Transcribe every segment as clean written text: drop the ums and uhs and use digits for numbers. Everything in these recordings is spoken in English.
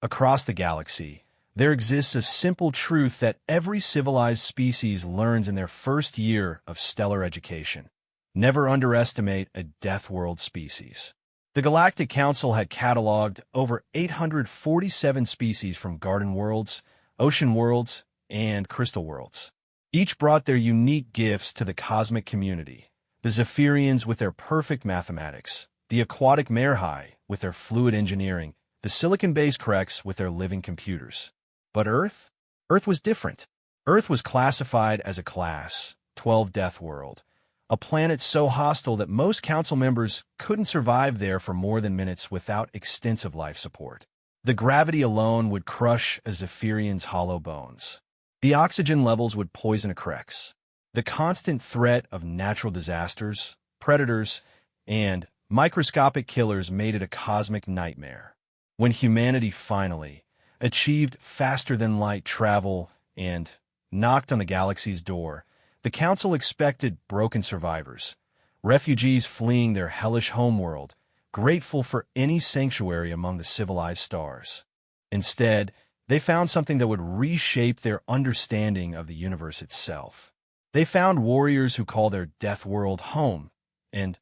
Across the galaxy, there exists a simple truth that every civilized species learns in their first year of stellar education. Never underestimate a Deathworld species. The Galactic Council had cataloged over 847 species from garden worlds, ocean worlds, and crystal worlds. Each brought their unique gifts to the cosmic community. The Zephyrians with their perfect mathematics, the aquatic Merhai with their fluid engineering, the silicon-based Kreks with their living computers. But Earth? Earth was different. Earth was classified as a Class 12 Deathworld, a planet so hostile that most council members couldn't survive there for more than minutes without extensive life support. The gravity alone would crush a Zephyrian's hollow bones. The oxygen levels would poison a Kreks. The constant threat of natural disasters, predators, and microscopic killers made it a cosmic nightmare. When humanity finally achieved faster-than-light travel and knocked on the galaxy's door, the Council expected broken survivors, refugees fleeing their hellish homeworld, grateful for any sanctuary among the civilized stars. Instead, they found something that would reshape their understanding of the universe itself. They found warriors who called their death world home and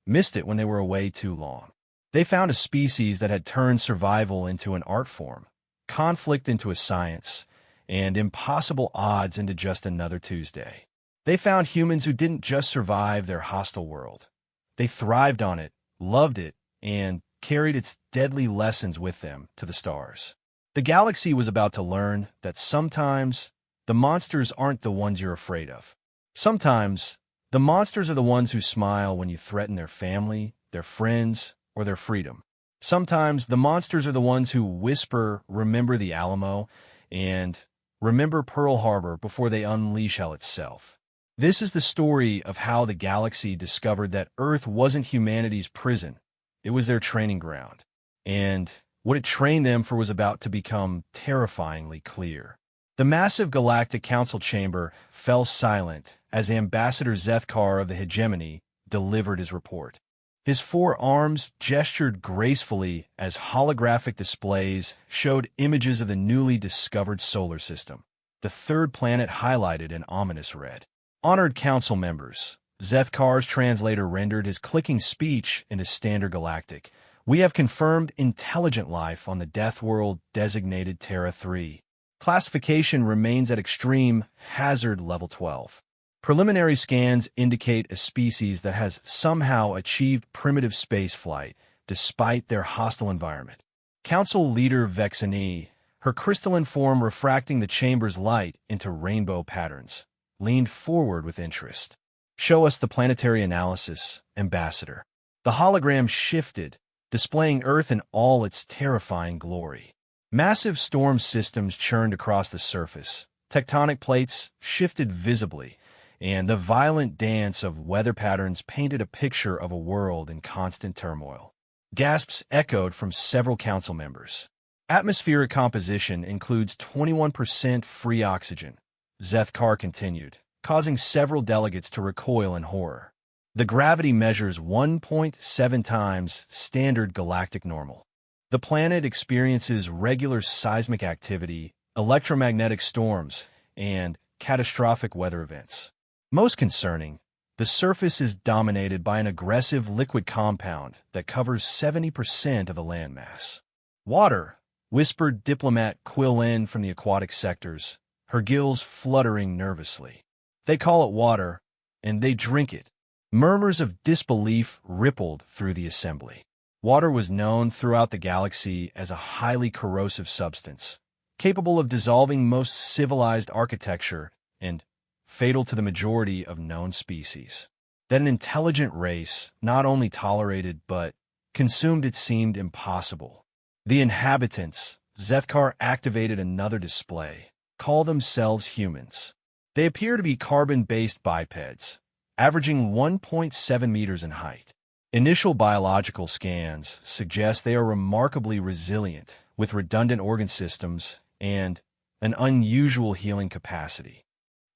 missed it when they were away too long. They found a species that had turned survival into an art form, conflict into a science, and impossible odds into just another Tuesday. They found humans who didn't just survive their hostile world. They thrived on it, loved it, and carried its deadly lessons with them to the stars. The galaxy was about to learn that sometimes the monsters aren't the ones you're afraid of. Sometimes the monsters are the ones who smile when you threaten their family, their friends, or their freedom. Sometimes the monsters are the ones who whisper, "Remember the Alamo," and "Remember Pearl Harbor" before they unleash hell itself. This is the story of how the galaxy discovered that Earth wasn't humanity's prison. It was their training ground. And what it trained them for was about to become terrifyingly clear. The massive Galactic Council chamber fell silent as Ambassador Zethkar of the Hegemony delivered his report. His four arms gestured gracefully as holographic displays showed images of the newly discovered solar system. The third planet highlighted in ominous red. Honored council members, Zethkar's translator rendered his clicking speech into Standard Galactic. We have confirmed intelligent life on the Death World designated Terra 3. Classification remains at extreme hazard level 12. Preliminary scans indicate a species that has somehow achieved primitive spaceflight despite their hostile environment. Council leader Vexani, her crystalline form refracting the chamber's light into rainbow patterns, leaned forward with interest. Show us the planetary analysis, Ambassador. The hologram shifted, displaying Earth in all its terrifying glory. Massive storm systems churned across the surface. Tectonic plates shifted visibly, and the violent dance of weather patterns painted a picture of a world in constant turmoil. Gasps echoed from several council members. Atmospheric composition includes 21% free oxygen, Zethkar continued, causing several delegates to recoil in horror. The gravity measures 1.7 times standard galactic normal. The planet experiences regular seismic activity, electromagnetic storms, and catastrophic weather events. Most concerning, the surface is dominated by an aggressive liquid compound that covers 70% of the landmass. Water, whispered diplomat Quillin from the aquatic sectors, her gills fluttering nervously. They call it water, and they drink it. Murmurs of disbelief rippled through the assembly. Water was known throughout the galaxy as a highly corrosive substance, capable of dissolving most civilized architecture and fatal to the majority of known species. That an intelligent race not only tolerated but consumed it seemed impossible. The inhabitants, Zethkar activated another display, call themselves humans. They appear to be carbon-based bipeds, averaging 1.7 meters in height. Initial biological scans suggest they are remarkably resilient, with redundant organ systems and an unusual healing capacity.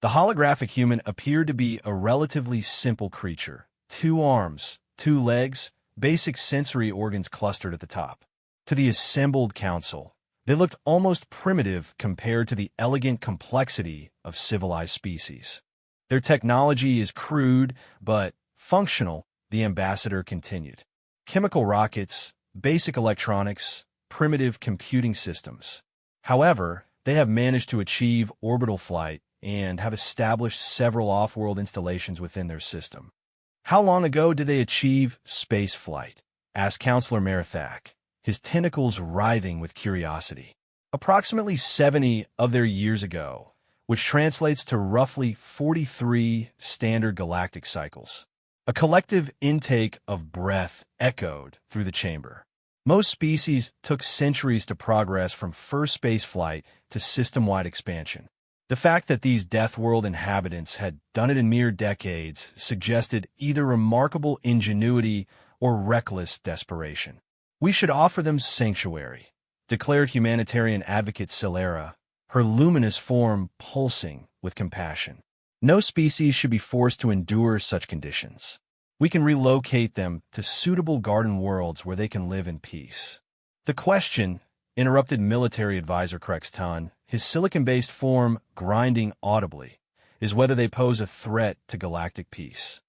The holographic human appeared to be a relatively simple creature. 2 arms, 2 legs, basic sensory organs clustered at the top. To the assembled council, They looked almost primitive compared to the elegant complexity of civilized species. Their technology is crude, but functional, the ambassador continued. Chemical rockets, basic electronics, primitive computing systems. However, they have managed to achieve orbital flight and have established several off-world installations within their system. How long ago did they achieve space flight? Asked Counselor Marathak, his tentacles writhing with curiosity. Approximately 70 of their years ago, which translates to roughly 43 standard galactic cycles. A collective intake of breath echoed through the chamber. Most species took centuries to progress from first space flight to system-wide expansion. The fact that these Deathworld inhabitants had done it in mere decades suggested either remarkable ingenuity or reckless desperation. We should offer them sanctuary, declared humanitarian advocate Celera, her luminous form pulsing with compassion. No species should be forced to endure such conditions. We can relocate them to suitable garden worlds where they can live in peace. The question, interrupted military advisor Crexton, his silicon-based form grinding audibly, is whether they pose a threat to galactic peace.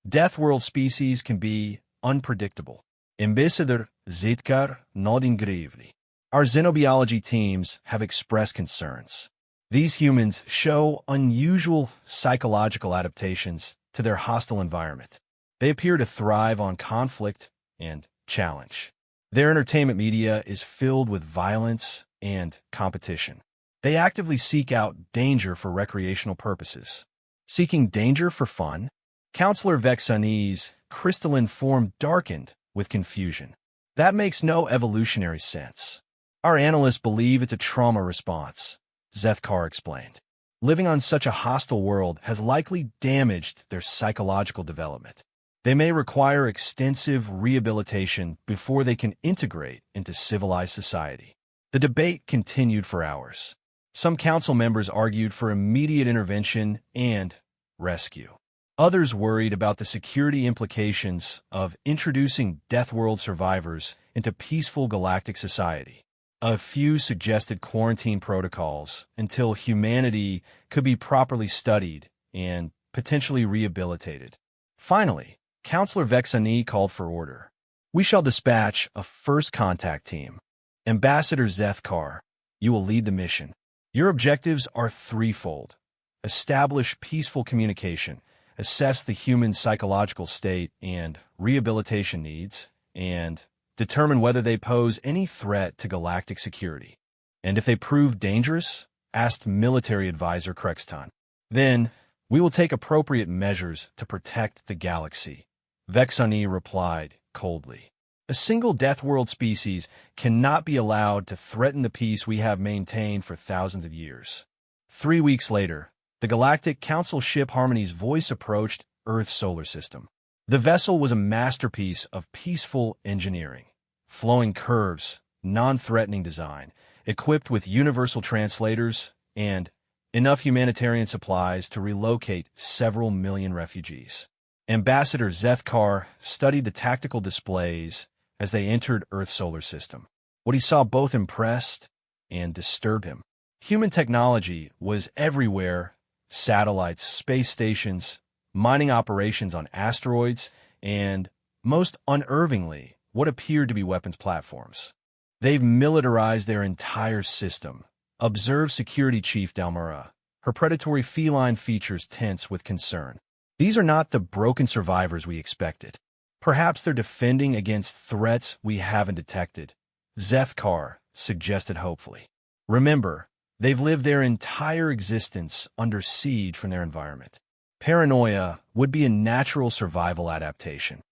Deathworld species can be unpredictable. Ambassador Zitkar Nodingrivli. Our xenobiology teams have expressed concerns. These humans show unusual psychological adaptations to their hostile environment. They appear to thrive on conflict and challenge. Their entertainment media is filled with violence and competition. They actively seek out danger for recreational purposes. Seeking danger for fun? Counselor Vexani's crystalline form darkened with confusion. That makes no evolutionary sense. Our analysts believe it's a trauma response, Zethkar explained. Living on such a hostile world has likely damaged their psychological development. They may require extensive rehabilitation before they can integrate into civilized society. The debate continued for hours. Some council members argued for immediate intervention and rescue. Others worried about the security implications of introducing Deathworld survivors into peaceful galactic society. A few suggested quarantine protocols until humanity could be properly studied and potentially rehabilitated. Finally, Counselor Vexani called for order. We shall dispatch a first contact team. Ambassador Zethkar, you will lead the mission. Your objectives are threefold. Establish peaceful communication, assess the human psychological state and rehabilitation needs, and determine whether they pose any threat to galactic security. And if they prove dangerous, asked military advisor Crexton, then we will take appropriate measures to protect the galaxy. Vexani replied coldly. A single Deathworld species cannot be allowed to threaten the peace we have maintained for thousands of years. 3 weeks later, the Galactic Council ship Harmony's voice approached Earth's solar system. The vessel was a masterpiece of peaceful engineering. Flowing curves, non-threatening design, equipped with universal translators, and enough humanitarian supplies to relocate several million refugees. Ambassador Zethkar studied the tactical displays as they entered Earth's solar system. What he saw both impressed and disturbed him. Human technology was everywhere: satellites, space stations, mining operations on asteroids, and, most unnervingly, what appeared to be weapons platforms. They've militarized their entire system, observed Security Chief Dalmara, her predatory feline features tense with concern. These are not the broken survivors we expected. Perhaps they're defending against threats we haven't detected, Zethkar suggested hopefully. Remember, they've lived their entire existence under siege from their environment. Paranoia would be a natural survival adaptation.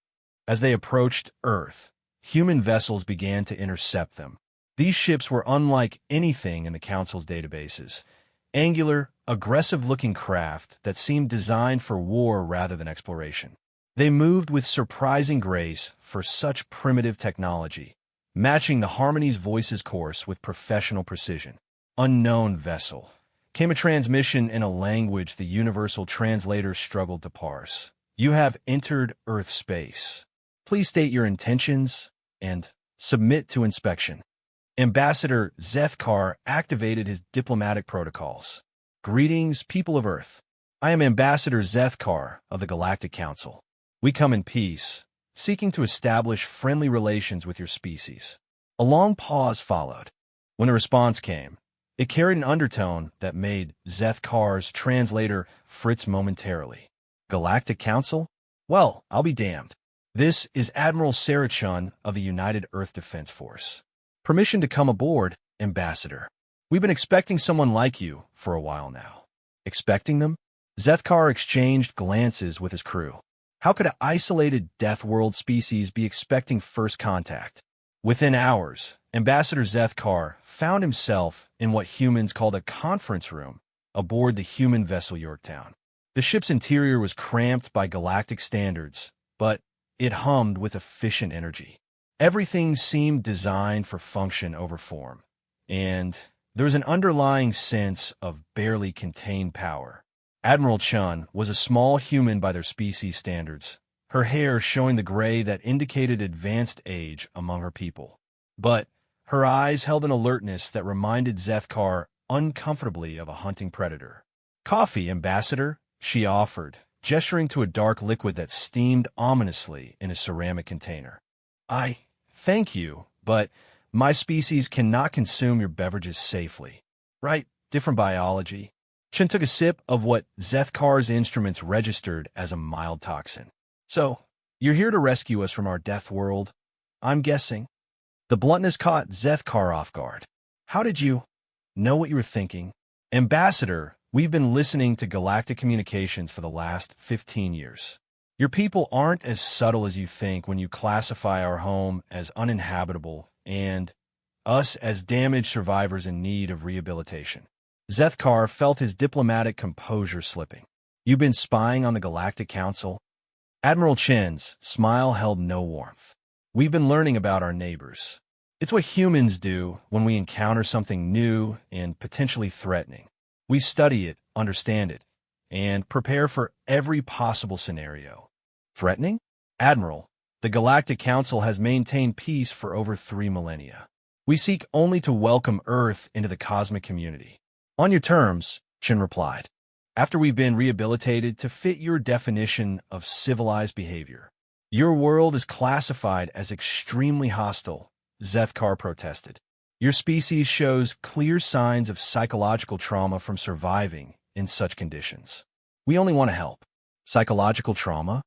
As they approached Earth, human vessels began to intercept them. These ships were unlike anything in the Council's databases. Angular, aggressive-looking craft that seemed designed for war rather than exploration. They moved with surprising grace for such primitive technology, matching the Harmony's voice's course with professional precision. Unknown vessel. Came a transmission in a language the universal translator struggled to parse. You have entered Earth space. Please state your intentions and submit to inspection. Ambassador Zethkar activated his diplomatic protocols. Greetings, people of Earth. I am Ambassador Zethkar of the Galactic Council. We come in peace, seeking to establish friendly relations with your species. A long pause followed. When a response came, it carried an undertone that made Zethkar's translator fritz momentarily. Galactic Council? Well, I'll be damned. This is Admiral Sarachun of the United Earth Defense Force. Permission to come aboard, Ambassador. We've been expecting someone like you for a while now. Expecting them? Zethkar exchanged glances with his crew. How could an isolated Deathworld species be expecting first contact? Within hours, Ambassador Zethkar found himself in what humans called a conference room aboard the human vessel Yorktown. The ship's interior was cramped by galactic standards, but it hummed with efficient energy. Everything seemed designed for function over form, and there was an underlying sense of barely contained power. Admiral Chun was a small human by their species standards, her hair showing the gray that indicated advanced age among her people. But her eyes held an alertness that reminded Zethkar uncomfortably of a hunting predator. "Coffee, Ambassador," she offered, gesturing to a dark liquid that steamed ominously in a ceramic container. Thank you, but my species cannot consume your beverages safely. Right, different biology." Chun took a sip of what Zethkar's instruments registered as a mild toxin. "So, you're here to rescue us from our death world, I'm guessing?" The bluntness caught Zethkar off guard. "How did you know what you were thinking?" "Ambassador, we've been listening to galactic communications for the last 15 years. Your people aren't as subtle as you think when you classify our home as uninhabitable and us as damaged survivors in need of rehabilitation." Zethkar felt his diplomatic composure slipping. "You've been spying on the Galactic Council?" Admiral Chen's smile held no warmth. "We've been learning about our neighbors. It's what humans do when we encounter something new and potentially threatening. We study it, understand it, and prepare for every possible scenario." "Threatening?" "Admiral, the Galactic Council has maintained peace for over 3 millennia. We seek only to welcome Earth into the cosmic community." "On your terms," Chen replied. "After we've been rehabilitated to fit your definition of civilized behavior." "Your world is classified as extremely hostile," Zethkar protested. "Your species shows clear signs of psychological trauma from surviving in such conditions. We only want to help." "Psychological trauma?"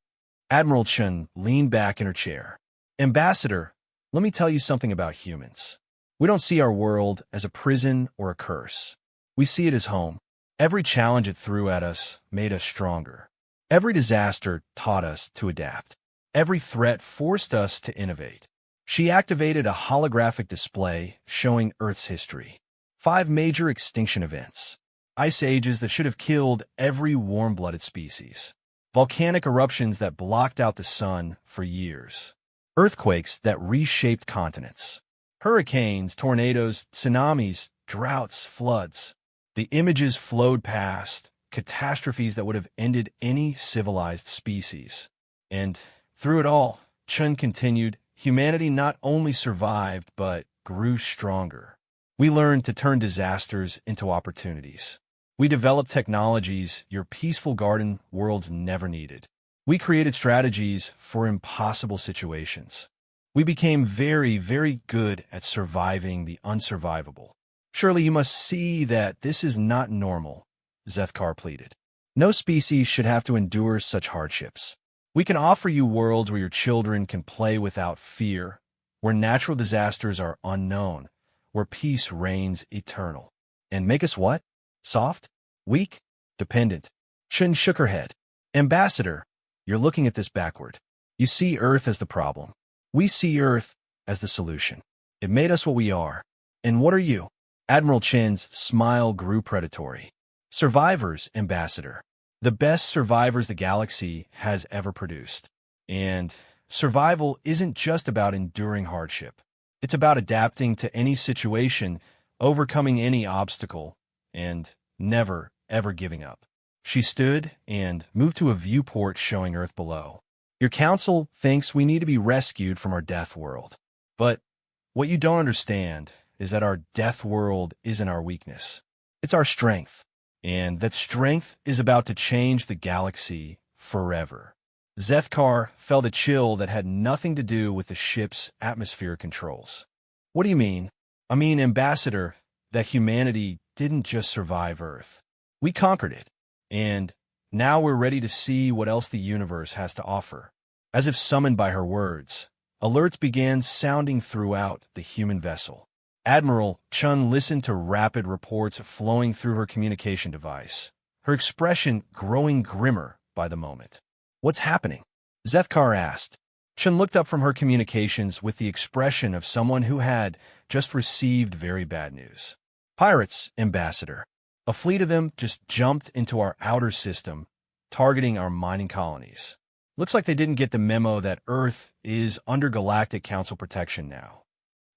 Admiral Chen leaned back in her chair. "Ambassador, let me tell you something about humans. We don't see our world as a prison or a curse. We see it as home. Every challenge it threw at us made us stronger. Every disaster taught us to adapt. Every threat forced us to innovate." She activated a holographic display showing Earth's history. 5 major extinction events. Ice ages that should have killed every warm-blooded species. Volcanic eruptions that blocked out the sun for years. Earthquakes that reshaped continents. Hurricanes, tornadoes, tsunamis, droughts, floods. The images flowed past, catastrophes that would have ended any civilized species. And through it all, Chun continued, humanity not only survived, but grew stronger. We learned to turn disasters into opportunities. We developed technologies your peaceful garden worlds never needed. We created strategies for impossible situations. We became very, very good at surviving the unsurvivable. Surely you must see that this is not normal, Zethkar pleaded. No species should have to endure such hardships. We can offer you worlds where your children can play without fear, where natural disasters are unknown, where peace reigns eternal. And make us what? Soft? Weak? Dependent? Chun shook her head. Ambassador, you're looking at this backward. You see Earth as the problem. We see Earth as the solution. It made us what we are. And what are you? Admiral Chen's smile grew predatory. Survivors, Ambassador. The best survivors the galaxy has ever produced. And survival isn't just about enduring hardship. It's about adapting to any situation, overcoming any obstacle, and never, ever giving up. She stood and moved to a viewport showing Earth below. Your council thinks we need to be rescued from our death world. But what you don't understand is that our death world isn't our weakness. It's our strength. And that strength is about to change the galaxy forever. Zethkar felt a chill that had nothing to do with the ship's atmospheric controls. What do you mean? I mean, Ambassador, that humanity didn't just survive Earth. We conquered it. And now we're ready to see what else the universe has to offer. As if summoned by her words, alerts began sounding throughout the human vessel. Admiral Chun listened to rapid reports flowing through her communication device, her expression growing grimmer by the moment. What's happening? Zethkar asked. Chun looked up from her communications with the expression of someone who had just received very bad news. Pirates, Ambassador. A fleet of them just jumped into our outer system, targeting our mining colonies. Looks like they didn't get the memo that Earth is under Galactic Council protection now.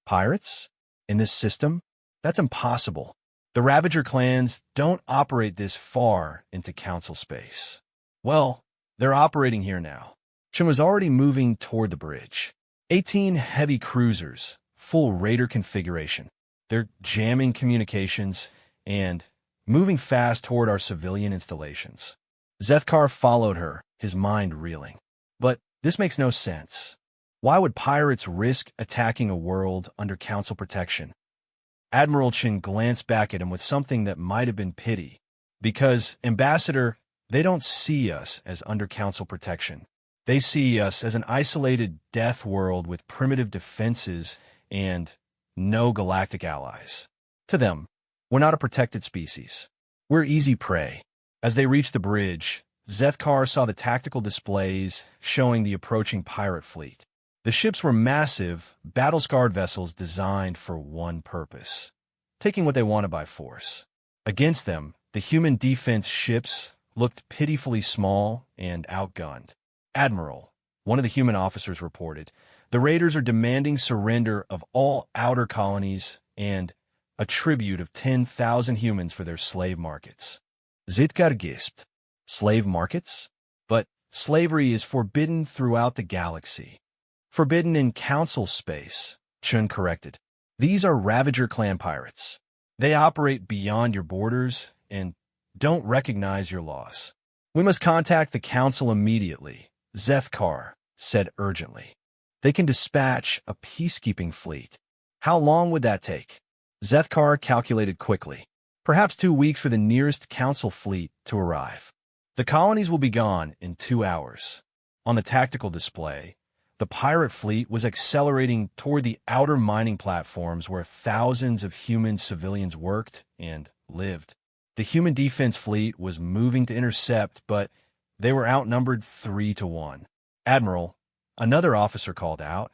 Pirates? In this system? That's impossible. The Ravager clans don't operate this far into Council space. Well, they're operating here now. Chun was already moving toward the bridge. 18 heavy cruisers, full raider configuration. They're jamming communications and moving fast toward our civilian installations. Zethkar followed her, his mind reeling. But this makes no sense. Why would pirates risk attacking a world under Council protection? Admiral Chin glanced back at him with something that might have been pity. Because, Ambassador, they don't see us as under Council protection. They see us as an isolated death world with primitive defenses and no galactic allies. To them, we're not a protected species. We're easy prey. As they reached the bridge, Zethkar saw the tactical displays showing the approaching pirate fleet. The ships were massive, battle-scarred vessels designed for one purpose, taking what they wanted by force. Against them, the human defense ships looked pitifully small and outgunned. Admiral, one of the human officers reported, the raiders are demanding surrender of all outer colonies and a tribute of 10,000 humans for their slave markets. Zitkar gispt. Slave markets? But slavery is forbidden throughout the galaxy. Forbidden in Council space, Chun corrected. These are Ravager clan pirates. They operate beyond your borders and don't recognize your laws. We must contact the Council immediately, Zethkar said urgently. They can dispatch a peacekeeping fleet. How long would that take? Zethkar calculated quickly. Perhaps 2 weeks for the nearest Council fleet to arrive. The colonies will be gone in 2 hours. On the tactical display, the pirate fleet was accelerating toward the outer mining platforms where thousands of human civilians worked and lived. The human defense fleet was moving to intercept, but they were outnumbered 3-1. Admiral, another officer called out,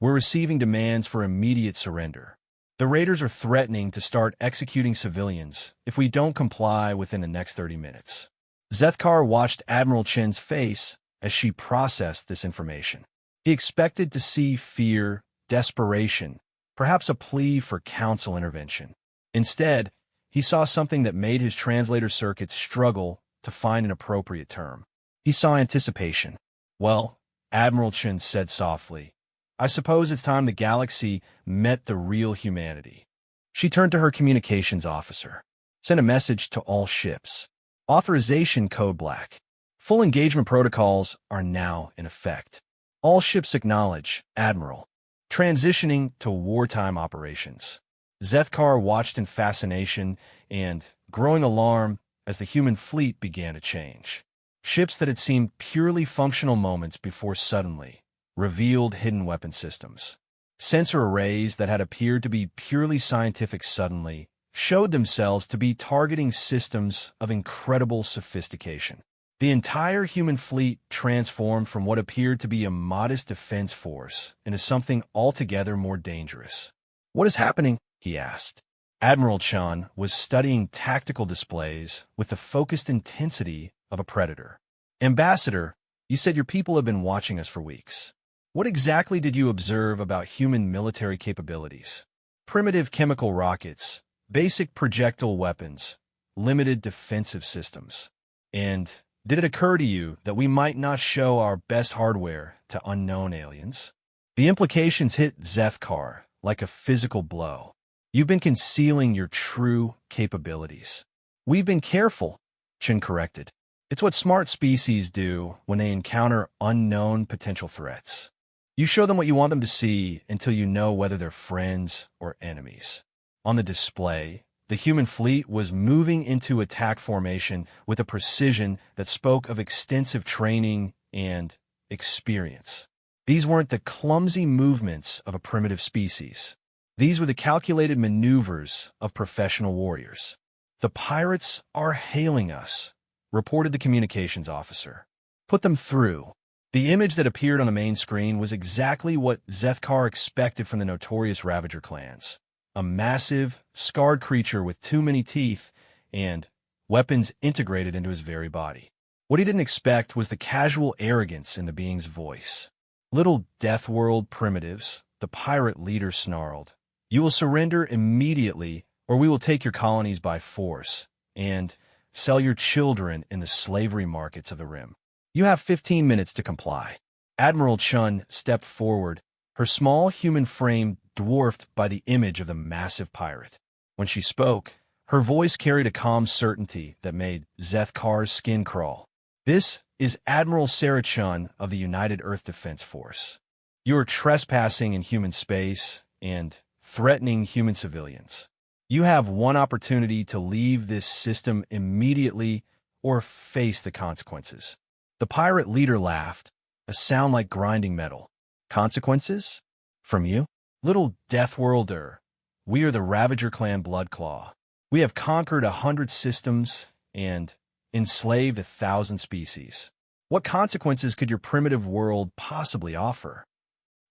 we're receiving demands for immediate surrender. The raiders are threatening to start executing civilians if we don't comply within the next 30 minutes. Zethkar watched Admiral Chen's face as she processed this information. He expected to see fear, desperation, perhaps a plea for Council intervention. Instead, he saw something that made his translator circuits struggle to find an appropriate term. He saw anticipation. Well, Admiral Chen said softly, I suppose it's time the galaxy met the real humanity. She turned to her communications officer. Sent a message to all ships. Authorization code black. Full engagement protocols are now in effect. All ships acknowledge, Admiral. Transitioning to wartime operations. Zethkar watched in fascination and growing alarm as the human fleet began to change. Ships that had seemed purely functional moments before suddenly revealed hidden weapon systems. Sensor arrays that had appeared to be purely scientific suddenly showed themselves to be targeting systems of incredible sophistication. The entire human fleet transformed from what appeared to be a modest defense force into something altogether more dangerous. What is happening? He asked. Admiral Chan was studying tactical displays with the focused intensity of a predator. Ambassador, you said your people have been watching us for weeks. What exactly did you observe about human military capabilities? Primitive chemical rockets, basic projectile weapons, limited defensive systems. And did it occur to you that we might not show our best hardware to unknown aliens? The implications hit Zethkar like a physical blow. You've been concealing your true capabilities. We've been careful, Chen corrected. It's what smart species do when they encounter unknown potential threats. You show them what you want them to see until you know whether they're friends or enemies. On the display, the human fleet was moving into attack formation with a precision that spoke of extensive training and experience. These weren't the clumsy movements of a primitive species. These were the calculated maneuvers of professional warriors. "The pirates are hailing us," reported the communications officer. "Put them through." The image that appeared on the main screen was exactly what Zethkar expected from the notorious Ravager clans. A massive, scarred creature with too many teeth and weapons integrated into his very body. What he didn't expect was the casual arrogance in the being's voice. "Little Deathworld primitives," the pirate leader snarled. "You will surrender immediately, or we will take your colonies by force and sell your children in the slavery markets of the Rim. You have 15 minutes to comply." Admiral Chun stepped forward, her small human frame dwarfed by the image of the massive pirate. When she spoke, her voice carried a calm certainty that made Zethkar's skin crawl. "This is Admiral Sarah Chun of the United Earth Defense Force. You are trespassing in human space and threatening human civilians. You have one opportunity to leave this system immediately or face the consequences." The pirate leader laughed, a sound like grinding metal. "Consequences? From you? Little Deathworlder, we are the Ravager clan Bloodclaw. We have conquered 100 systems and enslaved 1,000 species. What consequences could your primitive world possibly offer?"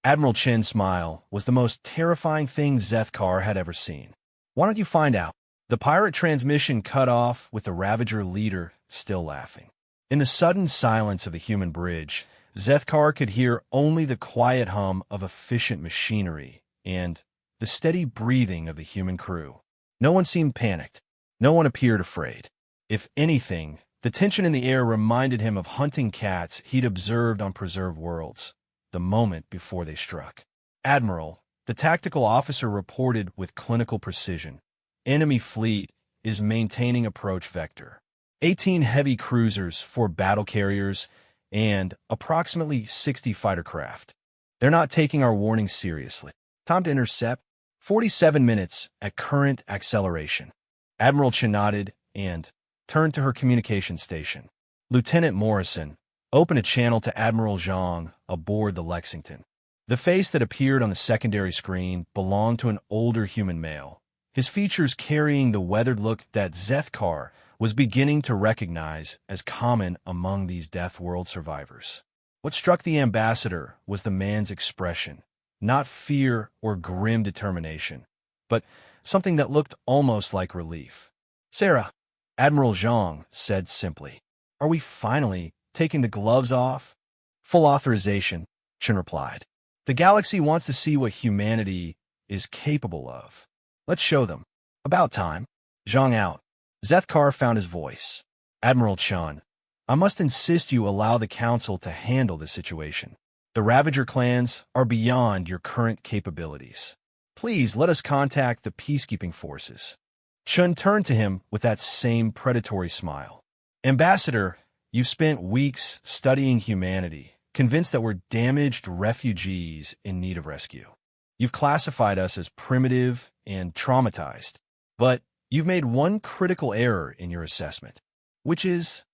Admiral Chen's smile was the most terrifying thing Zethkar had ever seen. "Why don't you find out?" The pirate transmission cut off with the Ravager leader still laughing. In the sudden silence of the human bridge, Zethkar could hear only the quiet hum of efficient machinery and the steady breathing of the human crew. No one seemed panicked. No one appeared afraid. If anything, the tension in the air reminded him of hunting cats he'd observed on preserved worlds, the moment before they struck. "Admiral," the tactical officer reported with clinical precision, "enemy fleet is maintaining approach vector. 18 heavy cruisers, 4 battle carriers, and approximately 60 fighter craft. They're not taking our warning seriously. Time to intercept. 47 minutes at current acceleration." Admiral Chen nodded and turned to her communication station. "Lieutenant Morrison, open a channel to Admiral Zhang aboard the Lexington." The face that appeared on the secondary screen belonged to an older human male, his features carrying the weathered look that Zethkar was beginning to recognize as common among these Deathworld survivors. What struck the ambassador was the man's expression, not fear or grim determination, but something that looked almost like relief. "Sarah," Admiral Zhang said simply, "are we finally taking the gloves off?" "Full authorization," Chen replied. "The galaxy wants to see what humanity is capable of. Let's show them." "About time." Zhang out. Zethkar found his voice. "Admiral Chun, I must insist you allow the Council to handle the situation. The Ravager clans are beyond your current capabilities. Please let us contact the peacekeeping forces." Chun turned to him with that same predatory smile. "Ambassador, you've spent weeks studying humanity, convinced that we're damaged refugees in need of rescue. You've classified us as primitive and traumatized, but you've made one critical error in your assessment, which is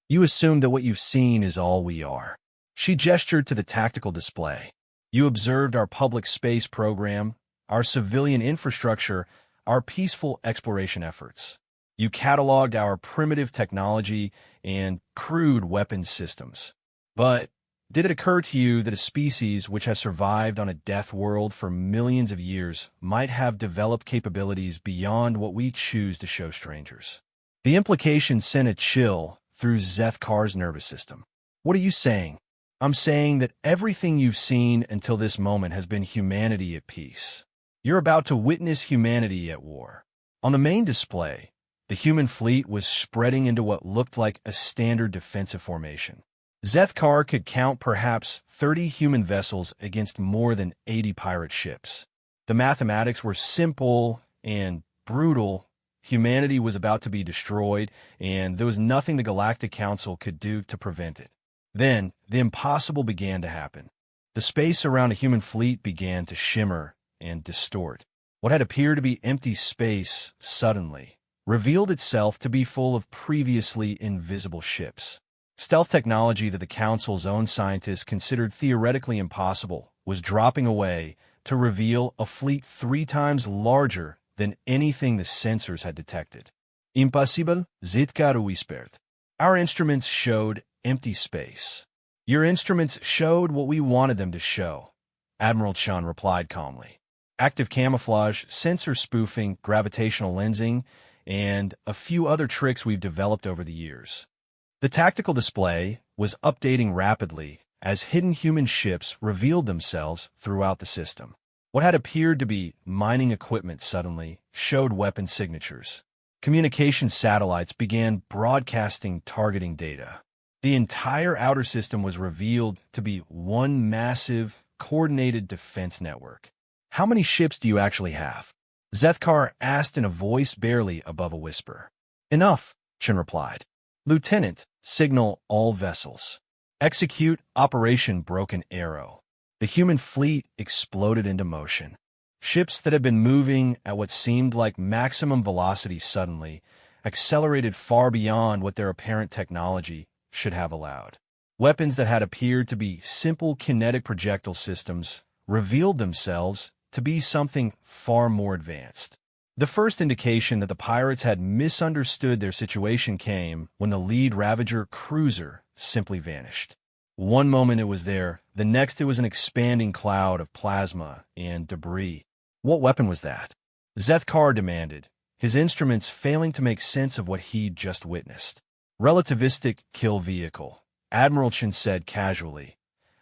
you assume that what you've seen is all we are." She gestured to the tactical display. "You observed our public space program, our civilian infrastructure, our peaceful exploration efforts. You cataloged our primitive technology and crude weapons systems. But did it occur to you that a species which has survived on a death world for millions of years might have developed capabilities beyond what we choose to show strangers?" The implication sent a chill through Zethkar's nervous system. "What are you saying?" "I'm saying that everything you've seen until this moment has been humanity at peace. You're about to witness humanity at war." On the main display, the human fleet was spreading into what looked like a standard defensive formation. Zethkar could count perhaps 30 human vessels against more than 80 pirate ships. The mathematics were simple and brutal. Humanity was about to be destroyed, and there was nothing the Galactic Council could do to prevent it. Then, the impossible began to happen. The space around a human fleet began to shimmer and distort. What had appeared to be empty space suddenly revealed itself to be full of previously invisible ships. Stealth technology that the Council's own scientists considered theoretically impossible was dropping away to reveal a fleet 3 times larger than anything the sensors had detected. Impossible, Zitkar whispered. Our instruments showed empty space. Your instruments showed what we wanted them to show, Admiral Chun replied calmly. Active camouflage, sensor spoofing, gravitational lensing, and a few other tricks we've developed over the years. The tactical display was updating rapidly as hidden human ships revealed themselves throughout the system. What had appeared to be mining equipment suddenly showed weapon signatures. Communication satellites began broadcasting targeting data. The entire outer system was revealed to be one massive, coordinated defense network. How many ships do you actually have? Zethkar asked in a voice barely above a whisper. Enough, Chen replied. Lieutenant, signal all vessels. Execute Operation Broken Arrow. The human fleet exploded into motion. Ships that had been moving at what seemed like maximum velocity suddenly accelerated far beyond what their apparent technology should have allowed. Weapons that had appeared to be simple kinetic projectile systems revealed themselves to be something far more advanced. The first indication that the pirates had misunderstood their situation came when the lead Ravager cruiser simply vanished. One moment it was there, the next it was an expanding cloud of plasma and debris. What weapon was that? Zethkar demanded, his instruments failing to make sense of what he'd just witnessed. Relativistic kill vehicle, Admiral Chen said casually,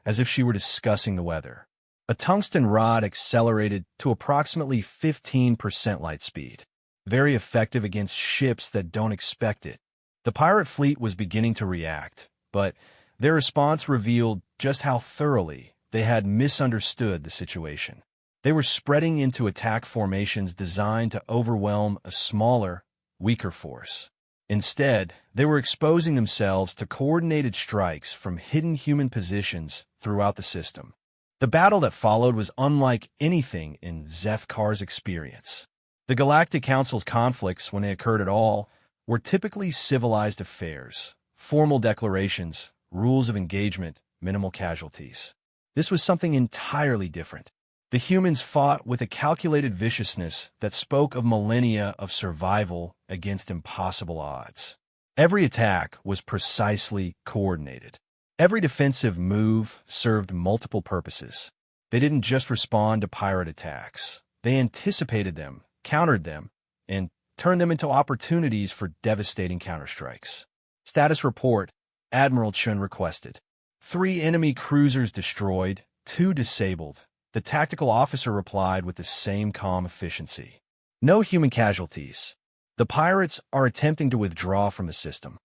as if she were discussing the weather. A tungsten rod accelerated to approximately 15% light speed. Very effective against ships that don't expect it. The pirate fleet was beginning to react, but their response revealed just how thoroughly they had misunderstood the situation. They were spreading into attack formations designed to overwhelm a smaller, weaker force. Instead, they were exposing themselves to coordinated strikes from hidden human positions throughout the system. The battle that followed was unlike anything in Zethkar's experience. The Galactic Council's conflicts, when they occurred at all, were typically civilized affairs, formal declarations, rules of engagement, minimal casualties. This was something entirely different. The humans fought with a calculated viciousness that spoke of millennia of survival against impossible odds. Every attack was precisely coordinated. Every defensive move served multiple purposes. They didn't just respond to pirate attacks. They anticipated them, countered them, and turned them into opportunities for devastating counterstrikes. Status report, Admiral Chun requested. 3 enemy cruisers destroyed, 2 disabled. The tactical officer replied with the same calm efficiency. No human casualties. The pirates are attempting to withdraw from the system.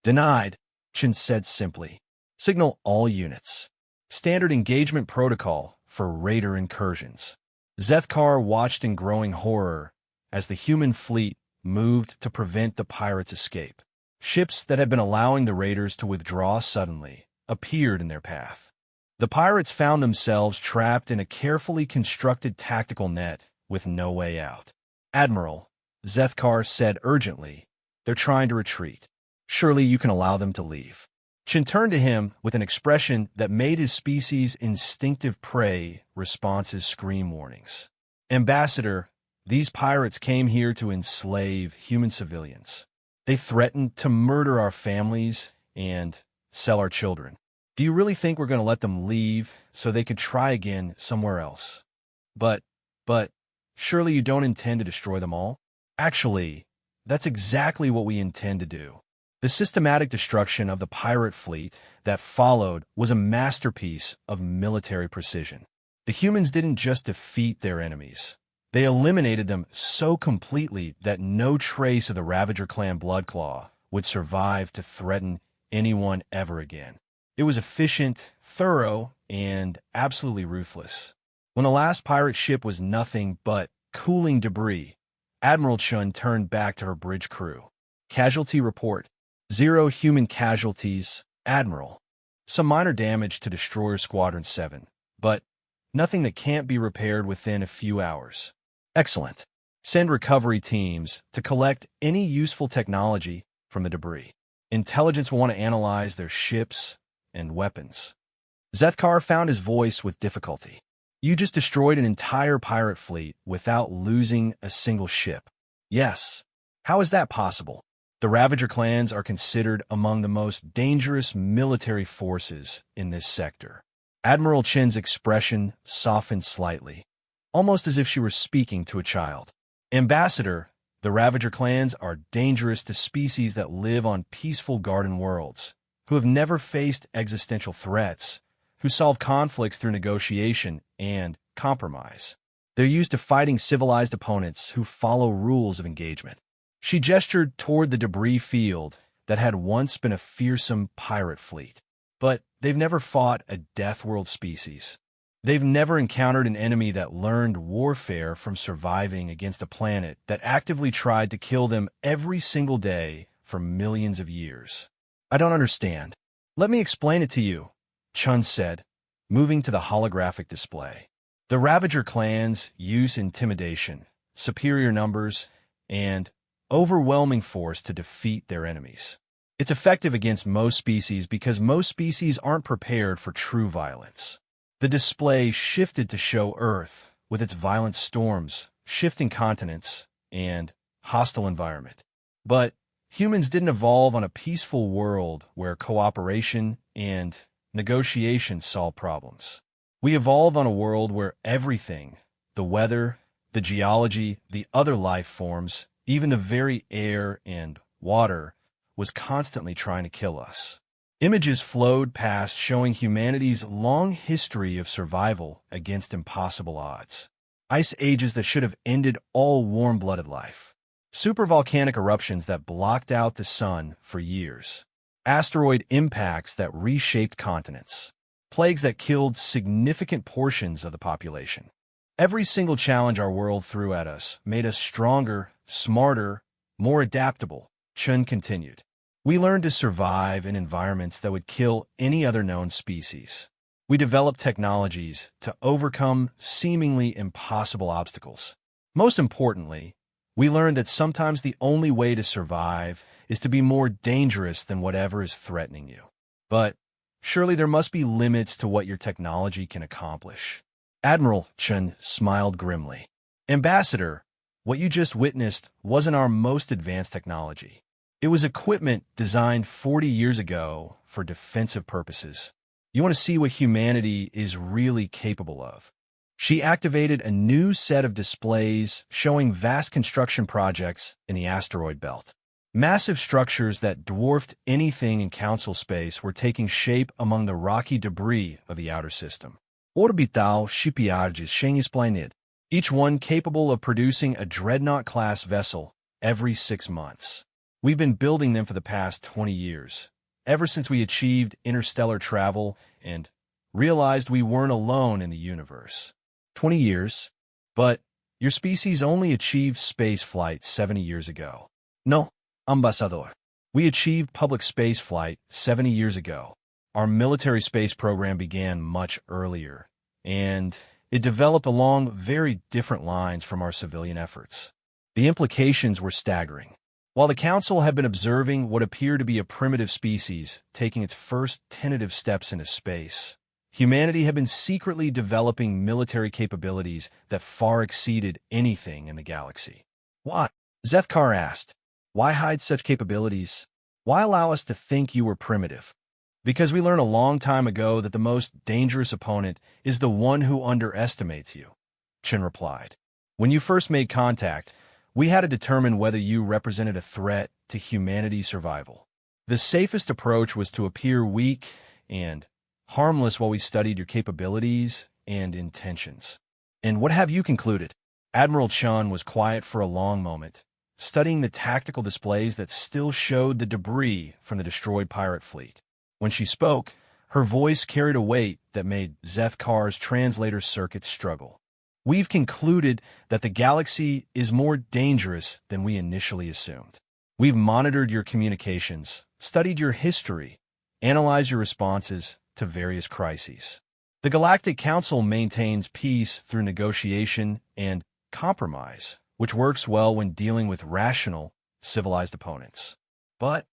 Denied, Chun said simply. Signal all units. Standard engagement protocol for raider incursions. Zethkar watched in growing horror as the human fleet moved to prevent the pirates' escape. Ships that had been allowing the raiders to withdraw suddenly appeared in their path. The pirates found themselves trapped in a carefully constructed tactical net with no way out. Admiral, Zethkar said urgently, they're trying to retreat. Surely you can allow them to leave. Chen turned to him with an expression that made his species' instinctive prey responses scream warnings. Ambassador, these pirates came here to enslave human civilians. They threatened to murder our families and sell our children. Do you really think we're going to let them leave so they could try again somewhere else? But, surely you don't intend to destroy them all? Actually, that's exactly what we intend to do. The systematic destruction of the pirate fleet that followed was a masterpiece of military precision. The humans didn't just defeat their enemies. They eliminated them so completely that no trace of the Ravager clan Bloodclaw would survive to threaten anyone ever again. It was efficient, thorough, and absolutely ruthless. When the last pirate ship was nothing but cooling debris, Admiral Chun turned back to her bridge crew. Casualty report. 0 human casualties, Admiral. Some minor damage to Destroyer Squadron 7, but nothing that can't be repaired within a few hours. Excellent. Send recovery teams to collect any useful technology from the debris. Intelligence will want to analyze their ships and weapons. Zethkar found his voice with difficulty. You just destroyed an entire pirate fleet without losing a single ship. Yes. How is that possible? The Ravager clans are considered among the most dangerous military forces in this sector. Admiral Chin's expression softened slightly, almost as if she were speaking to a child. Ambassador, the Ravager clans are dangerous to species that live on peaceful garden worlds, who have never faced existential threats, who solve conflicts through negotiation and compromise. They're used to fighting civilized opponents who follow rules of engagement. She gestured toward the debris field that had once been a fearsome pirate fleet. But they've never fought a Deathworld species. They've never encountered an enemy that learned warfare from surviving against a planet that actively tried to kill them every single day for millions of years. I don't understand. Let me explain it to you, Chun said, moving to the holographic display. The Ravager clans use intimidation, superior numbers, and overwhelming force to defeat their enemies. It's effective against most species because most species aren't prepared for true violence. The display shifted to show Earth with its violent storms, shifting continents, and hostile environment. But humans didn't evolve on a peaceful world where cooperation and negotiation solve problems. We evolved on a world where everything, the weather, the geology, the other life forms, even the very air and water, was constantly trying to kill us. Images flowed past showing humanity's long history of survival against impossible odds. Ice ages that should have ended all warm-blooded life. Supervolcanic eruptions that blocked out the sun for years. Asteroid impacts that reshaped continents. Plagues that killed significant portions of the population. Every single challenge our world threw at us made us stronger, smarter, more adaptable, Chun continued. We learned to survive in environments that would kill any other known species. We developed technologies to overcome seemingly impossible obstacles. Most importantly, we learned that sometimes the only way to survive is to be more dangerous than whatever is threatening you. But surely there must be limits to what your technology can accomplish. Admiral Chun smiled grimly. Ambassador, what you just witnessed wasn't our most advanced technology. It was equipment designed 40 years ago for defensive purposes. You want to see what humanity is really capable of. She activated a new set of displays showing vast construction projects in the asteroid belt. Massive structures that dwarfed anything in council space were taking shape among the rocky debris of the outer system. Orbital shipyards splained, each one capable of producing a dreadnought-class vessel every 6 months. We've been building them for the past 20 years, ever since we achieved interstellar travel and realized we weren't alone in the universe. 20 years? But your species only achieved space flight 70 years ago. No, Ambassador. We achieved public space flight 70 years ago. Our military space program began much earlier, and it developed along very different lines from our civilian efforts. The implications were staggering. While the Council had been observing what appeared to be a primitive species taking its first tentative steps into space, humanity had been secretly developing military capabilities that far exceeded anything in the galaxy. Why? Zethkar asked. Why hide such capabilities? Why allow us to think you were primitive? Because we learned a long time ago that the most dangerous opponent is the one who underestimates you, Chin replied. When you first made contact, we had to determine whether you represented a threat to humanity's survival. The safest approach was to appear weak and harmless while we studied your capabilities and intentions. And what have you concluded? Admiral Chun was quiet for a long moment, studying the tactical displays that still showed the debris from the destroyed pirate fleet. When she spoke, her voice carried a weight that made Zethkar's translator circuit struggle. We've concluded that the galaxy is more dangerous than we initially assumed. We've monitored your communications, studied your history, analyzed your responses to various crises. The Galactic Council maintains peace through negotiation and compromise, which works well when dealing with rational, civilized opponents. But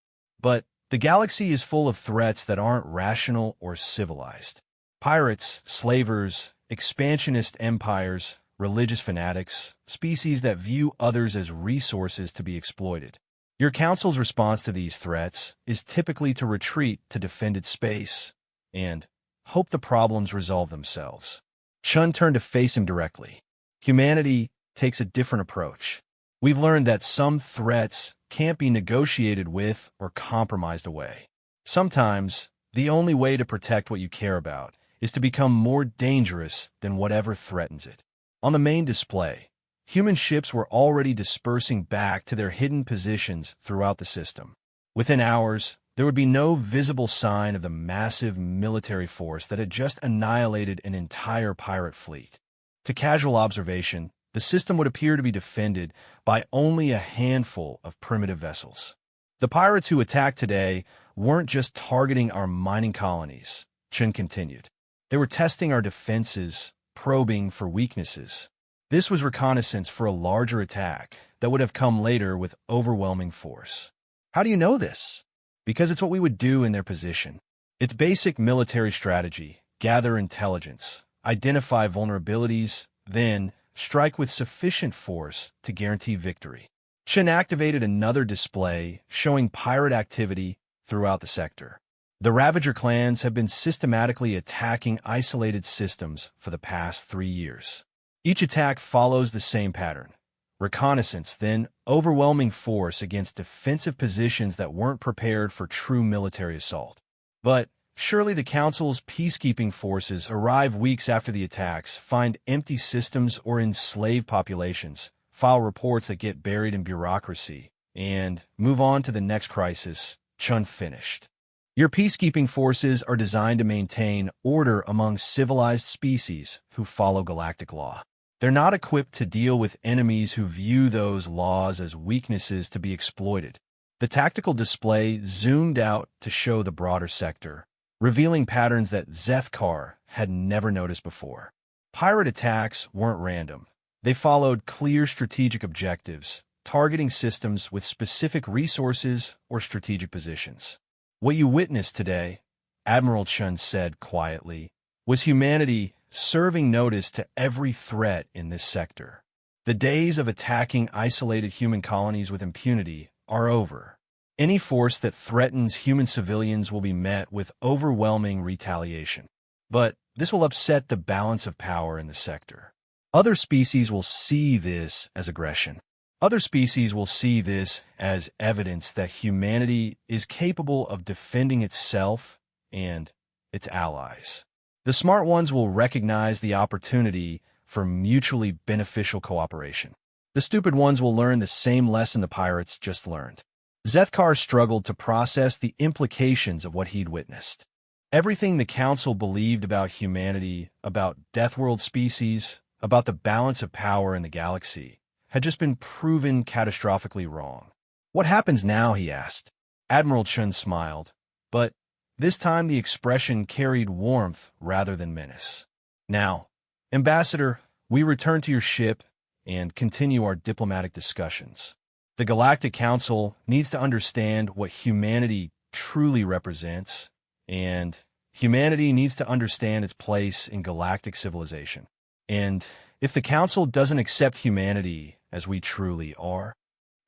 the galaxy is full of threats that aren't rational or civilized. Pirates, slavers, expansionist empires, religious fanatics, species that view others as resources to be exploited. Your council's response to these threats is typically to retreat to defend its space and hope the problems resolve themselves. Chun turned to face him directly. Humanity takes a different approach. We've learned that some threats can't be negotiated with or compromised away. Sometimes, the only way to protect what you care about is to become more dangerous than whatever threatens it. On the main display, human ships were already dispersing back to their hidden positions throughout the system. Within hours, there would be no visible sign of the massive military force that had just annihilated an entire pirate fleet. To casual observation, the system would appear to be defended by only a handful of primitive vessels. The pirates who attacked today weren't just targeting our mining colonies, Chen continued. They were testing our defenses, probing for weaknesses. This was reconnaissance for a larger attack that would have come later with overwhelming force. How do you know this? Because it's what we would do in their position. It's basic military strategy: gather intelligence, identify vulnerabilities, then strike with sufficient force to guarantee victory. Chen activated another display showing pirate activity throughout the sector. The Ravager clans have been systematically attacking isolated systems for the past 3 years. Each attack follows the same pattern: reconnaissance, then overwhelming force against defensive positions that weren't prepared for true military assault. But surely the Council's peacekeeping forces arrive weeks after the attacks, find empty systems or enslaved populations, file reports that get buried in bureaucracy, and move on to the next crisis. Chun finished. Your peacekeeping forces are designed to maintain order among civilized species who follow galactic law. They're not equipped to deal with enemies who view those laws as weaknesses to be exploited. The tactical display zoomed out to show the broader sector, revealing patterns that Zethkar had never noticed before. Pirate attacks weren't random. They followed clear strategic objectives, targeting systems with specific resources or strategic positions. What you witnessed today, Admiral Chun said quietly, was humanity serving notice to every threat in this sector. The days of attacking isolated human colonies with impunity are over. Any force that threatens human civilians will be met with overwhelming retaliation. But this will upset the balance of power in the sector. Other species will see this as aggression. Other species will see this as evidence that humanity is capable of defending itself and its allies. The smart ones will recognize the opportunity for mutually beneficial cooperation. The stupid ones will learn the same lesson the pirates just learned. Zethkar struggled to process the implications of what he'd witnessed. Everything the Council believed about humanity, about Deathworld species, about the balance of power in the galaxy, had just been proven catastrophically wrong. What happens now, he asked. Admiral Chun smiled, but this time the expression carried warmth rather than menace. Now, Ambassador, we return to your ship and continue our diplomatic discussions. The Galactic Council needs to understand what humanity truly represents, and humanity needs to understand its place in galactic civilization. And if the Council doesn't accept humanity as we truly are,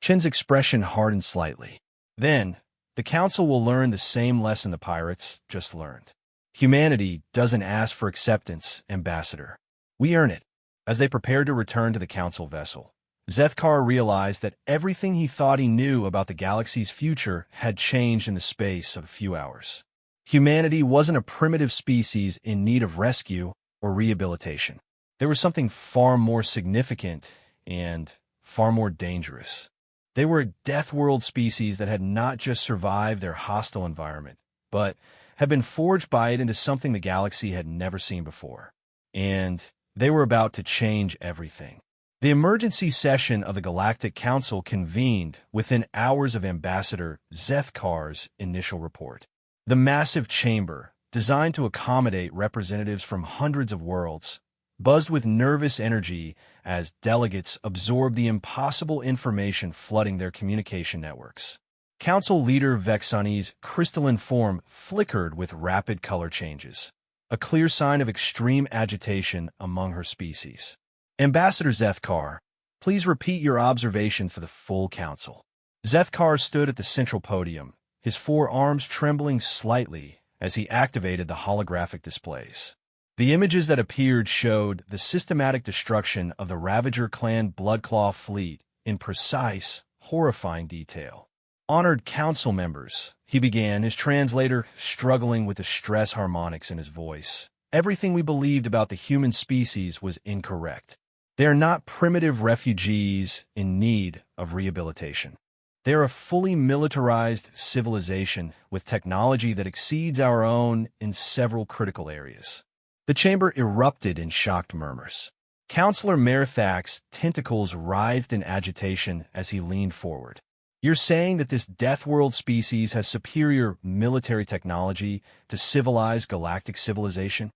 Chen's expression hardened slightly. Then, the Council will learn the same lesson the pirates just learned. Humanity doesn't ask for acceptance, Ambassador. We earn it. As they prepared to return to the Council vessel, Zethkar realized that everything he thought he knew about the galaxy's future had changed in the space of a few hours. Humanity wasn't a primitive species in need of rescue or rehabilitation. There was something far more significant and far more dangerous. They were a Deathworld species that had not just survived their hostile environment, but had been forged by it into something the galaxy had never seen before. And They were about to change everything. The emergency session of the Galactic Council convened within hours of Ambassador Zethkar's initial report. The massive chamber, designed to accommodate representatives from hundreds of worlds, buzzed with nervous energy as delegates absorbed the impossible information flooding their communication networks. Council leader Vexani's crystalline form flickered with rapid color changes, a clear sign of extreme agitation among her species. Ambassador Zethkar, please repeat your observation for the full council. Zethkar stood at the central podium, his four arms trembling slightly as he activated the holographic displays. The images that appeared showed the systematic destruction of the Ravager clan Bloodclaw fleet in precise, horrifying detail. Honored council members, he began, his translator struggling with the stress harmonics in his voice. Everything we believed about the human species was incorrect. They are not primitive refugees in need of rehabilitation. They are a fully militarized civilization with technology that exceeds our own in several critical areas. The chamber erupted in shocked murmurs. Councillor Merthak's tentacles writhed in agitation as he leaned forward. You're saying that this Deathworld species has superior military technology to civilized galactic civilization?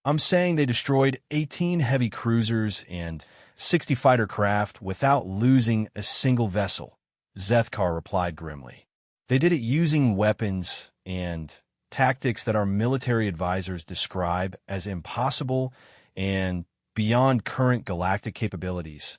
I'm saying they destroyed 18 heavy cruisers and 60 fighter craft without losing a single vessel, Zethkar replied grimly. They did it using weapons and tactics that our military advisors describe as impossible and beyond current galactic capabilities.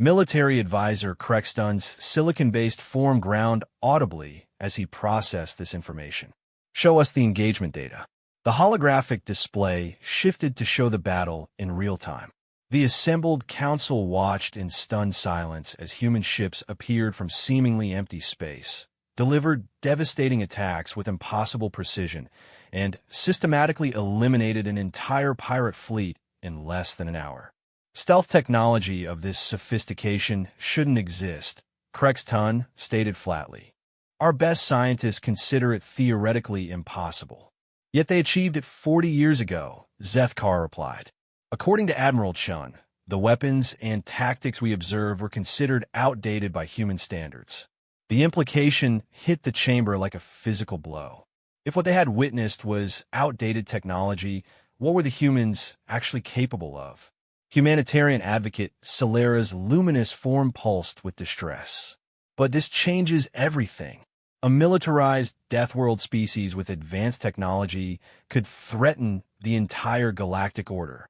Military advisor Crexton's silicon-based form ground audibly as he processed this information. Show us the engagement data. The holographic display shifted to show the battle in real time. The assembled council watched in stunned silence as human ships appeared from seemingly empty space, delivered devastating attacks with impossible precision, and systematically eliminated an entire pirate fleet in less than an hour. Stealth technology of this sophistication shouldn't exist, Crexton stated flatly. Our best scientists consider it theoretically impossible. Yet they achieved it 40 years ago, Zethkar replied. According to Admiral Chun, the weapons and tactics we observe were considered outdated by human standards. The implication hit the chamber like a physical blow. If what they had witnessed was outdated technology, what were the humans actually capable of? Humanitarian advocate Solera's luminous form pulsed with distress. But this changes everything. A militarized Deathworld species with advanced technology could threaten the entire galactic order.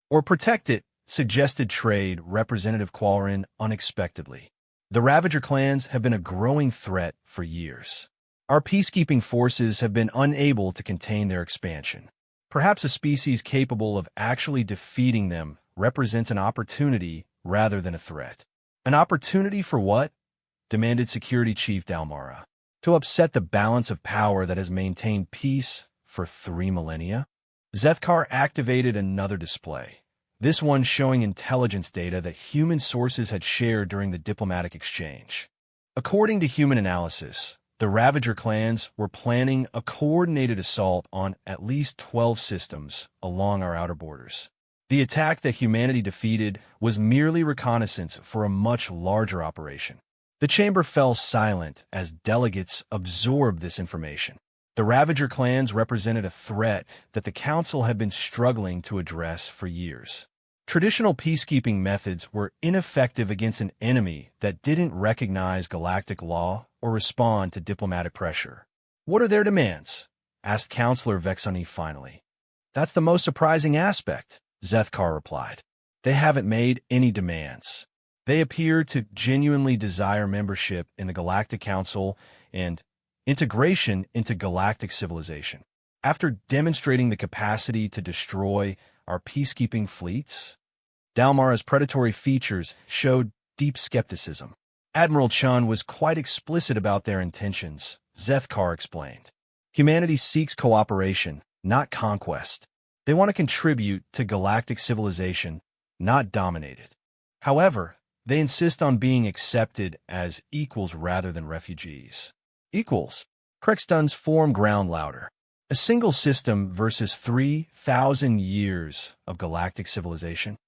Or protect it, suggested Trade Representative Qualrin unexpectedly. The Ravager clans have been a growing threat for years. Our peacekeeping forces have been unable to contain their expansion. Perhaps a species capable of actually defeating them represents an opportunity rather than a threat. An opportunity for what? Demanded Security Chief Dalmara. To upset the balance of power that has maintained peace for 3 millennia? Zethkar activated another display, this one showing intelligence data that human sources had shared during the diplomatic exchange. According to human analysis, the Ravager clans were planning a coordinated assault on at least 12 systems along our outer borders. The attack that humanity defeated was merely reconnaissance for a much larger operation. The chamber fell silent as delegates absorbed this information. The Ravager clans represented a threat that the Council had been struggling to address for years. Traditional peacekeeping methods were ineffective against an enemy that didn't recognize galactic law or respond to diplomatic pressure. What are their demands? Asked Counselor Vexani finally. That's the most surprising aspect, Zethkar replied. They haven't made any demands. They appear to genuinely desire membership in the Galactic Council and integration into galactic civilization. After demonstrating the capacity to destroy our peacekeeping fleets, Dalmara's predatory features showed deep skepticism. Admiral Chun was quite explicit about their intentions, Zethkar explained. Humanity seeks cooperation, not conquest. They want to contribute to galactic civilization, not dominate it. However, they insist on being accepted as equals rather than refugees. Equals. Crexton's form ground louder. A single system versus 3,000 years of galactic civilization.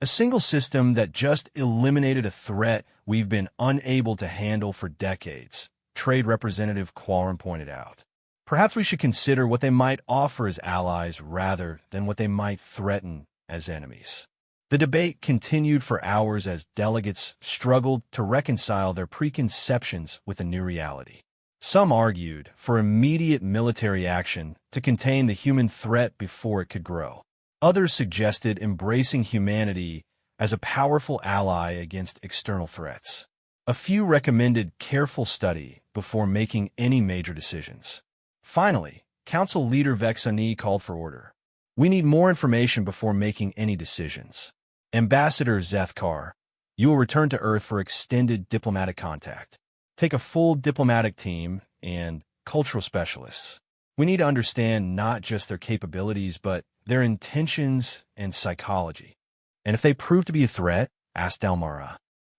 A single system that just eliminated a threat we've been unable to handle for decades, Trade Representative Quarren pointed out. Perhaps we should consider what they might offer as allies rather than what they might threaten as enemies. The debate continued for hours as delegates struggled to reconcile their preconceptions with a new reality. Some argued for immediate military action to contain the human threat before it could grow. Others suggested embracing humanity as a powerful ally against external threats. A few recommended careful study before making any major decisions. Finally, Council Leader Vexani called for order. We need more information before making any decisions. Ambassador Zethkar, you will return to Earth for extended diplomatic contact. Take a full diplomatic team and cultural specialists. We need to understand not just their capabilities, but their intentions and psychology. And if they prove to be a threat, asked Delmara,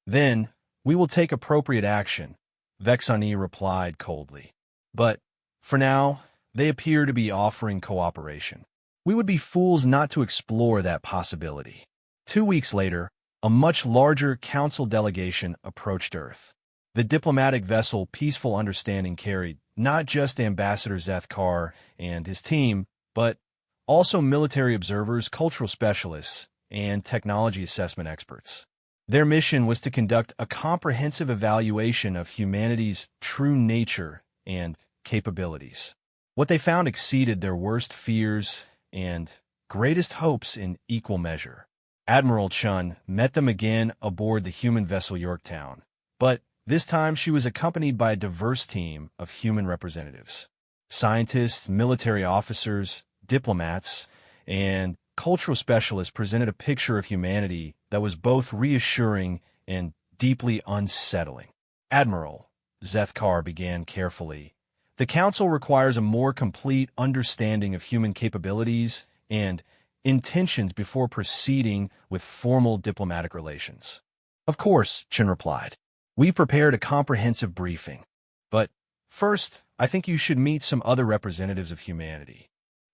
then we will take appropriate action, Vexani replied coldly. But for now, they appear to be offering cooperation. We would be fools not to explore that possibility. 2 weeks later, a much larger council delegation approached Earth. The diplomatic vessel Peaceful Understanding carried not just Ambassador Zethkar and his team, but also military observers, cultural specialists, and technology assessment experts. Their mission was to conduct a comprehensive evaluation of humanity's true nature and capabilities. What they found exceeded their worst fears and greatest hopes in equal measure. Admiral Chun met them again aboard the human vessel Yorktown, but this time she was accompanied by a diverse team of human representatives. Scientists, military officers, diplomats, and cultural specialists presented a picture of humanity that was both reassuring and deeply unsettling. Admiral, Zethkar began carefully, the Council requires a more complete understanding of human capabilities and intentions before proceeding with formal diplomatic relations. Of course, Chen replied. We prepared a comprehensive briefing. But first, I think you should meet some other representatives of humanity.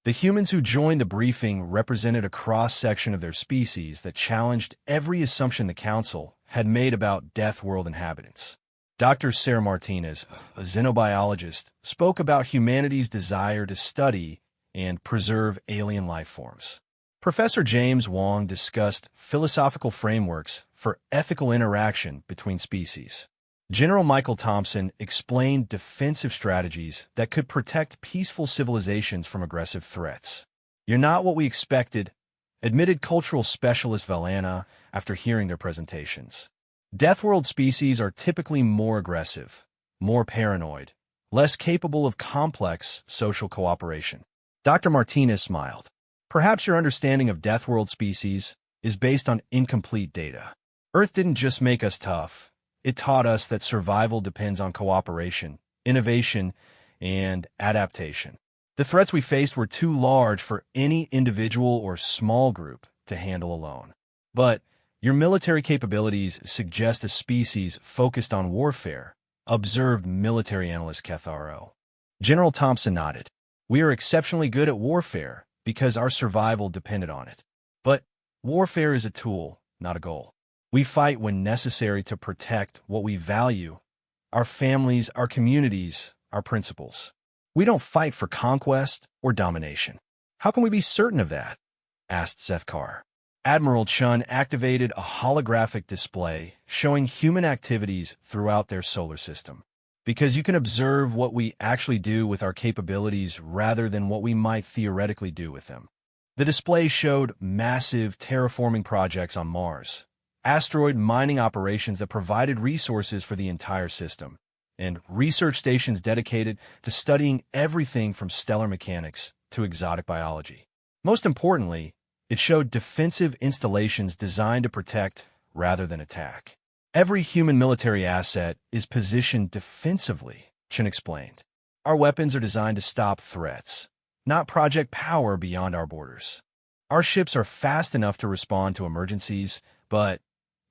The humans who joined the briefing represented a cross-section of their species that challenged every assumption the Council had made about Deathworld inhabitants. Dr. Sarah Martinez, a xenobiologist, spoke about humanity's desire to study and preserve alien life forms. Professor James Wong discussed philosophical frameworks for ethical interaction between species. General Michael Thompson explained defensive strategies that could protect peaceful civilizations from aggressive threats. You're not what we expected, admitted cultural specialist Valana after hearing their presentations. Deathworld species are typically more aggressive, more paranoid, less capable of complex social cooperation. Dr. Martinez smiled. Perhaps your understanding of Deathworld species is based on incomplete data. Earth didn't just make us tough. It taught us that survival depends on cooperation, innovation, and adaptation. The threats we faced were too large for any individual or small group to handle alone. But your military capabilities suggest a species focused on warfare, observed military analyst Ketharo. General Thompson nodded. We are exceptionally good at warfare because our survival depended on it. But warfare is a tool, not a goal. We fight when necessary to protect what we value, our families, our communities, our principles. We don't fight for conquest or domination. How can we be certain of that? Asked Zethkar. Admiral Chun activated a holographic display showing human activities throughout their solar system. Because you can observe what we actually do with our capabilities rather than what we might theoretically do with them. The display showed massive terraforming projects on Mars, asteroid mining operations that provided resources for the entire system, and research stations dedicated to studying everything from stellar mechanics to exotic biology. Most importantly, it showed defensive installations designed to protect rather than attack. Every human military asset is positioned defensively, Chen explained. Our weapons are designed to stop threats, not project power beyond our borders. Our ships are fast enough to respond to emergencies, but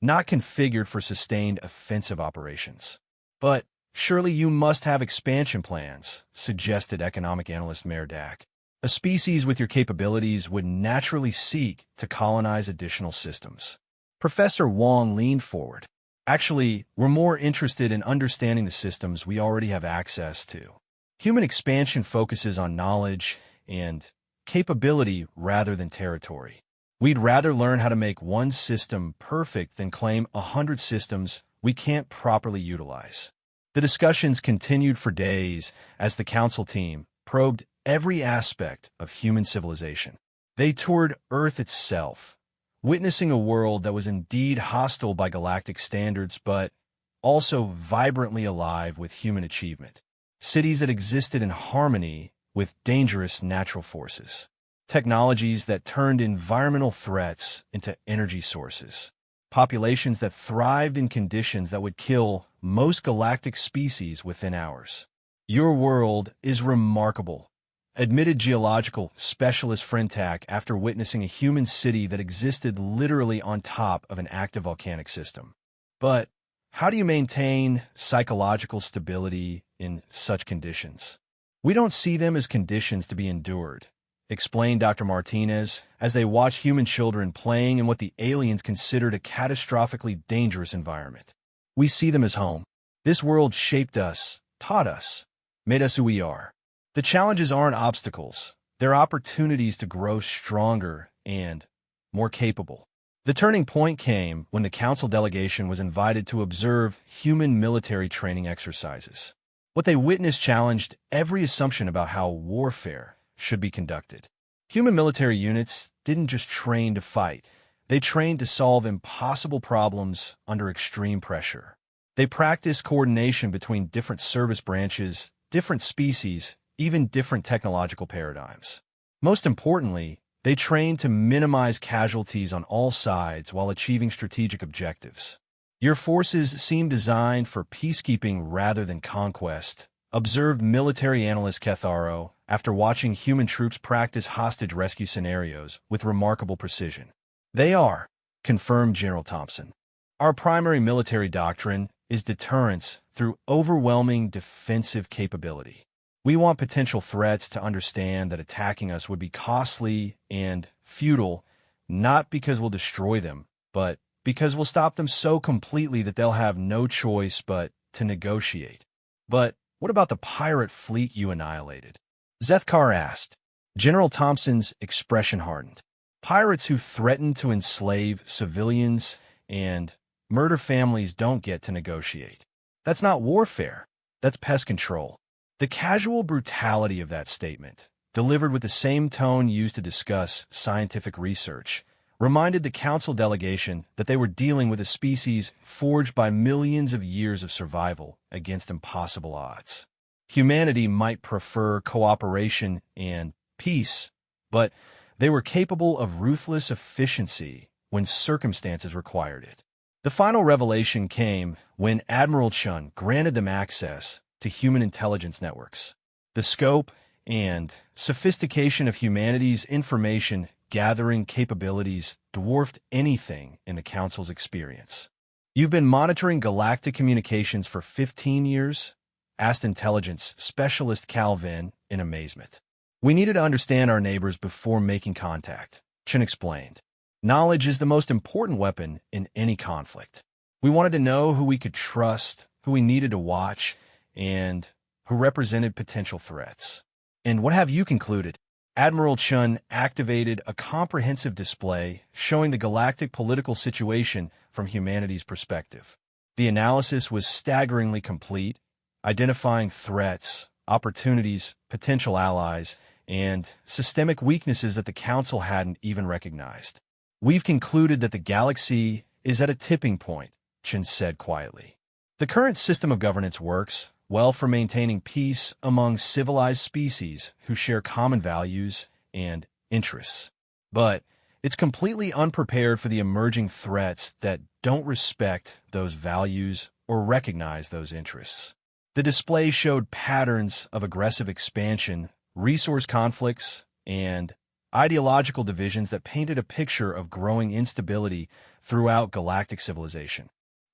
not configured for sustained offensive operations. But Surely you must have expansion plans, suggested economic analyst Merdak. A species with your capabilities would naturally seek to colonize additional systems. Professor Wong leaned forward. Actually, we're more interested in understanding the systems we already have access to. Human expansion focuses on knowledge and capability rather than territory. We'd rather learn how to make one system perfect than claim 100 systems we can't properly utilize. The discussions continued for days as the council team probed every aspect of human civilization. They toured Earth itself, witnessing a world that was indeed hostile by galactic standards, but also vibrantly alive with human achievement. Cities that existed in harmony with dangerous natural forces. Technologies that turned environmental threats into energy sources. Populations that thrived in conditions that would kill most galactic species within hours. Your world is remarkable, admitted geological specialist Frentak after witnessing a human city that existed literally on top of an active volcanic system. But how do you maintain psychological stability in such conditions? We don't see them as conditions to be endured, explained Dr. Martinez as they watch human children playing in what the aliens considered a catastrophically dangerous environment. We see them as home. This world shaped us, taught us, made us who we are. The challenges aren't obstacles. They're opportunities to grow stronger and more capable. The turning point came when the council delegation was invited to observe human military training exercises. What they witnessed challenged every assumption about how warfare should be conducted. Human military units didn't just train to fight. They trained to solve impossible problems under extreme pressure. They practiced coordination between different service branches, different species, even different technological paradigms. Most importantly, they trained to minimize casualties on all sides while achieving strategic objectives. Your forces seem designed for peacekeeping rather than conquest, observed military analyst Ketharo after watching human troops practice hostage rescue scenarios with remarkable precision. They are, confirmed General Thompson. Our primary military doctrine is deterrence through overwhelming defensive capability. We want potential threats to understand that attacking us would be costly and futile, not because we'll destroy them, but because we'll stop them so completely that they'll have no choice but to negotiate. But what about the pirate fleet you annihilated? Zethkar asked. General Thompson's expression hardened. Pirates who threaten to enslave civilians and murder families don't get to negotiate. That's not warfare. That's pest control. The casual brutality of that statement, delivered with the same tone used to discuss scientific research, reminded the council delegation that they were dealing with a species forged by millions of years of survival against impossible odds. Humanity might prefer cooperation and peace, but they were capable of ruthless efficiency when circumstances required it. The final revelation came when Admiral Chun granted them access to human intelligence networks. The scope and sophistication of humanity's information gathering capabilities dwarfed anything in the Council's experience. You've been monitoring galactic communications for 15 years? Asked intelligence specialist Calvin in amazement. We needed to understand our neighbors before making contact, Chen explained. Knowledge is the most important weapon in any conflict. We wanted to know who we could trust, who we needed to watch, and who represented potential threats. And what have you concluded? Admiral Chun activated a comprehensive display showing the galactic political situation from humanity's perspective. The analysis was staggeringly complete, identifying threats, opportunities, potential allies, and systemic weaknesses that the Council hadn't even recognized. We've concluded that the galaxy is at a tipping point, Chen said quietly. The current system of governance works well for maintaining peace among civilized species who share common values and interests. But it's completely unprepared for the emerging threats that don't respect those values or recognize those interests. The display showed patterns of aggressive expansion, resource conflicts, and ideological divisions that painted a picture of growing instability throughout galactic civilization.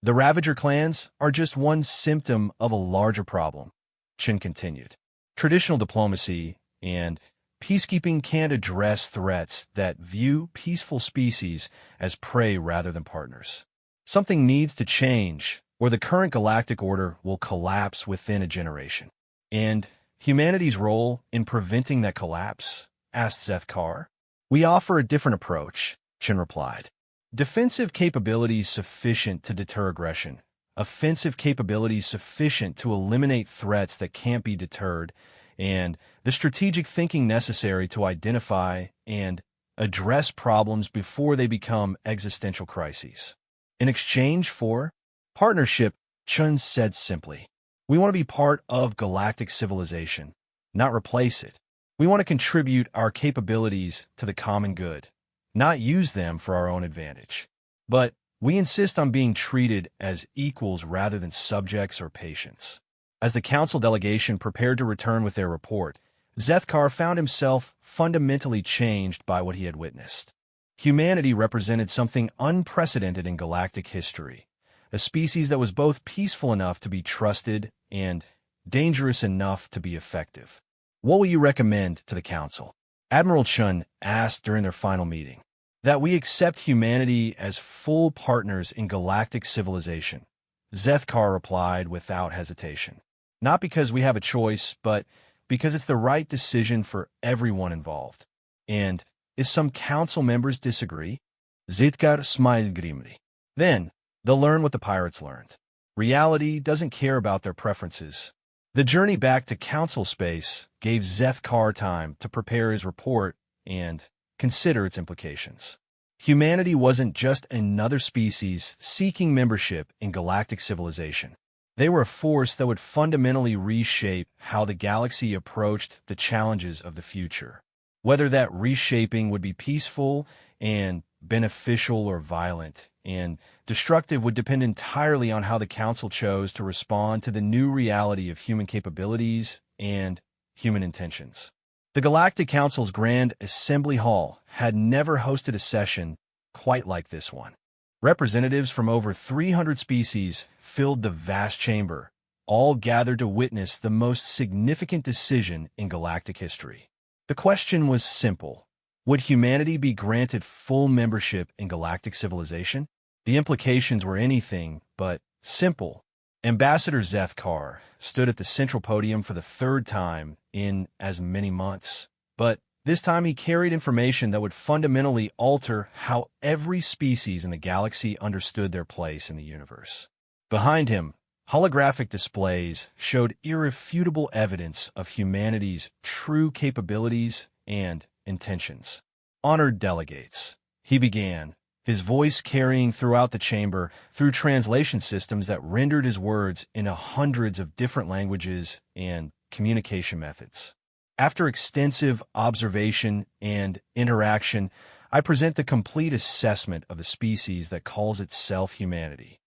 The Ravager clans are just one symptom of a larger problem, Chen continued. Traditional diplomacy and peacekeeping can't address threats that view peaceful species as prey rather than partners. Something needs to change, or the current galactic order will collapse within a generation. And humanity's role in preventing that collapse? Asked Zethkar. We offer a different approach, Chen replied. Defensive capabilities sufficient to deter aggression. Offensive capabilities sufficient to eliminate threats that can't be deterred, and the strategic thinking necessary to identify and address problems before they become existential crises. In exchange for partnership, Chen said simply, we want to be part of galactic civilization, not replace it. We want to contribute our capabilities to the common good, not use them for our own advantage. But we insist on being treated as equals rather than subjects or patients. As the council delegation prepared to return with their report, Zethkar found himself fundamentally changed by what he had witnessed. Humanity represented something unprecedented in galactic history, a species that was both peaceful enough to be trusted and dangerous enough to be effective. What will you recommend to the council? Admiral Chun asked during their final meeting. That we accept humanity as full partners in galactic civilization, Zethkar replied without hesitation. Not because we have a choice, but because it's the right decision for everyone involved. And if some council members disagree, Zethkar smiled grimly. Then, they'll learn what the pirates learned. Reality doesn't care about their preferences. The journey back to council space gave Zethkar time to prepare his report and consider its implications. Humanity wasn't just another species seeking membership in galactic civilization. They were a force that would fundamentally reshape how the galaxy approached the challenges of the future. Whether that reshaping would be peaceful and beneficial or violent and destructive would depend entirely on how the Council chose to respond to the new reality of human capabilities and human intentions. The Galactic Council's Grand Assembly Hall had never hosted a session quite like this one. Representatives from over 300 species filled the vast chamber, all gathered to witness the most significant decision in galactic history. The question was simple. Would humanity be granted full membership in galactic civilization? The implications were anything but simple. Ambassador Zethkar stood at the central podium for the third time in as many months, but this time he carried information that would fundamentally alter how every species in the galaxy understood their place in the universe. Behind him, holographic displays showed irrefutable evidence of humanity's true capabilities and intentions. Honored delegates, he began, his voice carrying throughout the chamber through translation systems that rendered his words into hundreds of different languages and communication methods. After extensive observation and interaction, I present the complete assessment of the species that calls itself humanity.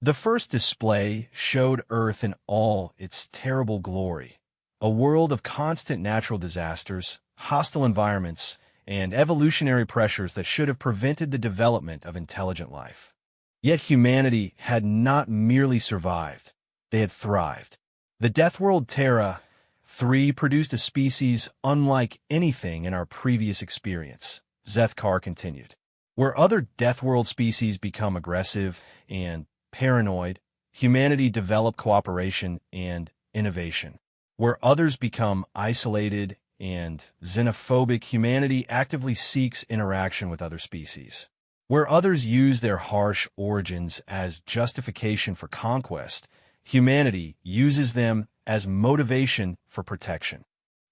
The first display showed Earth in all its terrible glory, a world of constant natural disasters, hostile environments, and evolutionary pressures that should have prevented the development of intelligent life. Yet humanity had not merely survived, they had thrived. The Deathworld Terra 3 produced a species unlike anything in our previous experience, Zethkar continued. Where other Deathworld species become aggressive and paranoid, humanity developed cooperation and innovation. Where others become isolated and xenophobic, humanity actively seeks interaction with other species. Where others use their harsh origins as justification for conquest, humanity uses them as motivation for protection.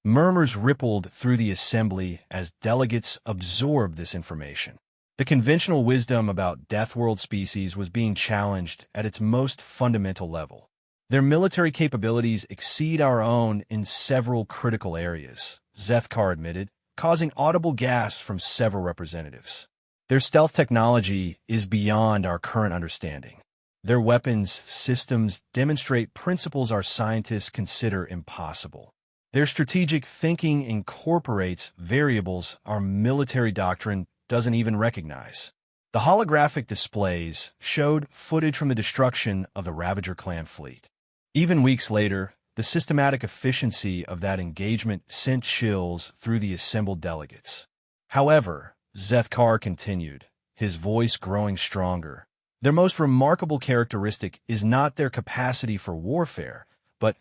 Murmurs rippled through the assembly as delegates absorbed this information. The conventional wisdom about Deathworld species was being challenged at its most fundamental level. Their military capabilities exceed our own in several critical areas, Zethkar admitted, causing audible gasps from several representatives. Their stealth technology is beyond our current understanding. Their weapons systems demonstrate principles our scientists consider impossible. Their strategic thinking incorporates variables our military doctrine doesn't even recognize. The holographic displays showed footage from the destruction of the Ravager clan fleet. Even weeks later, the systematic efficiency of that engagement sent chills through the assembled delegates. However, Zethkar continued, his voice growing stronger. Their most remarkable characteristic is not their capacity for warfare, but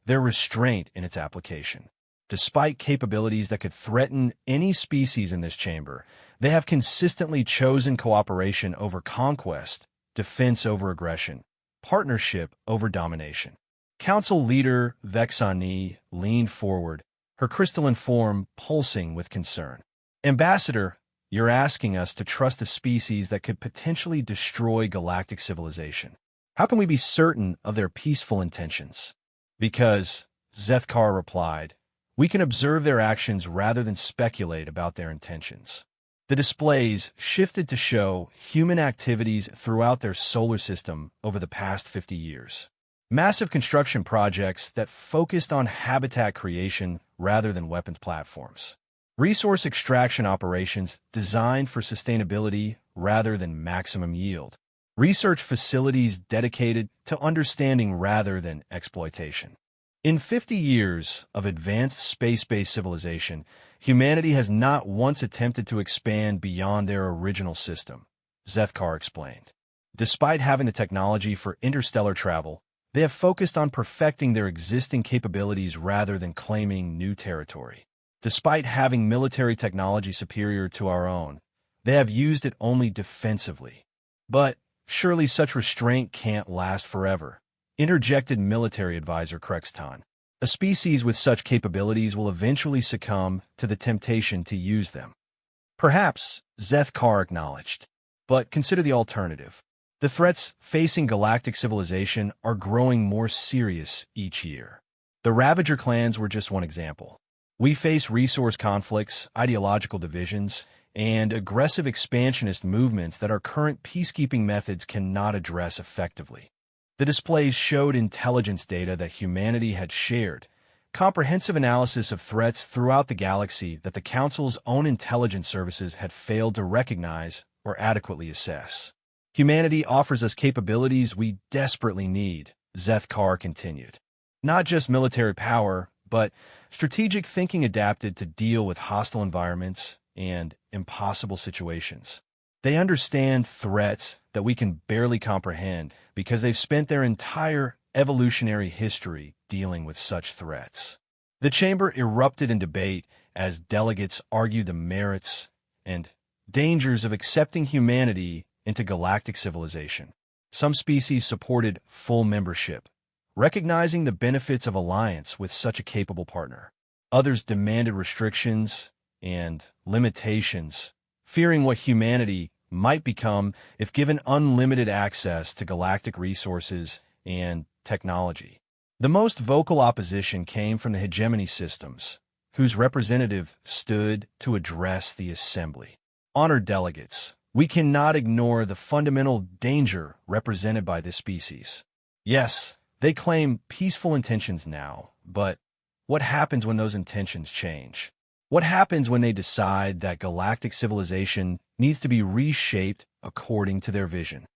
their restraint in its application. Despite capabilities that could threaten any species in this chamber, they have consistently chosen cooperation over conquest, defense over aggression, partnership over domination. Council leader Vexani leaned forward, her crystalline form pulsing with concern. Ambassador, you're asking us to trust a species that could potentially destroy galactic civilization. How can we be certain of their peaceful intentions? Because, Zethkar replied, we can observe their actions rather than speculate about their intentions. The displays shifted to show human activities throughout their solar system over the past 50 years. Massive construction projects that focused on habitat creation rather than weapons platforms. Resource extraction operations designed for sustainability rather than maximum yield. Research facilities dedicated to understanding rather than exploitation. In 50 years of advanced space-based civilization, humanity has not once attempted to expand beyond their original system, Zethkar explained. Despite having the technology for interstellar travel, they have focused on perfecting their existing capabilities rather than claiming new territory. Despite having military technology superior to our own, they have used it only defensively. But surely such restraint can't last forever, interjected military advisor Krexton. A species with such capabilities will eventually succumb to the temptation to use them. Perhaps, Zethkar acknowledged. But consider the alternative. The threats facing galactic civilization are growing more serious each year. The Ravager clans were just one example. We face resource conflicts, ideological divisions, and aggressive expansionist movements that our current peacekeeping methods cannot address effectively. The displays showed intelligence data that humanity had shared, comprehensive analysis of threats throughout the galaxy that the Council's own intelligence services had failed to recognize or adequately assess. Humanity offers us capabilities we desperately need, Zethkar continued. Not just military power, but strategic thinking adapted to deal with hostile environments and impossible situations. They understand threats that we can barely comprehend because they've spent their entire evolutionary history dealing with such threats. The chamber erupted in debate as delegates argued the merits and dangers of accepting humanity into galactic civilization. Some species supported full membership, recognizing the benefits of alliance with such a capable partner. Others demanded restrictions and limitations, fearing what humanity might become if given unlimited access to galactic resources and technology. The most vocal opposition came from the hegemony systems, whose representative stood to address the assembly. Honored delegates, we cannot ignore the fundamental danger represented by this species. Yes, they claim peaceful intentions now, but what happens when those intentions change? What happens when they decide that galactic civilization needs to be reshaped according to their vision?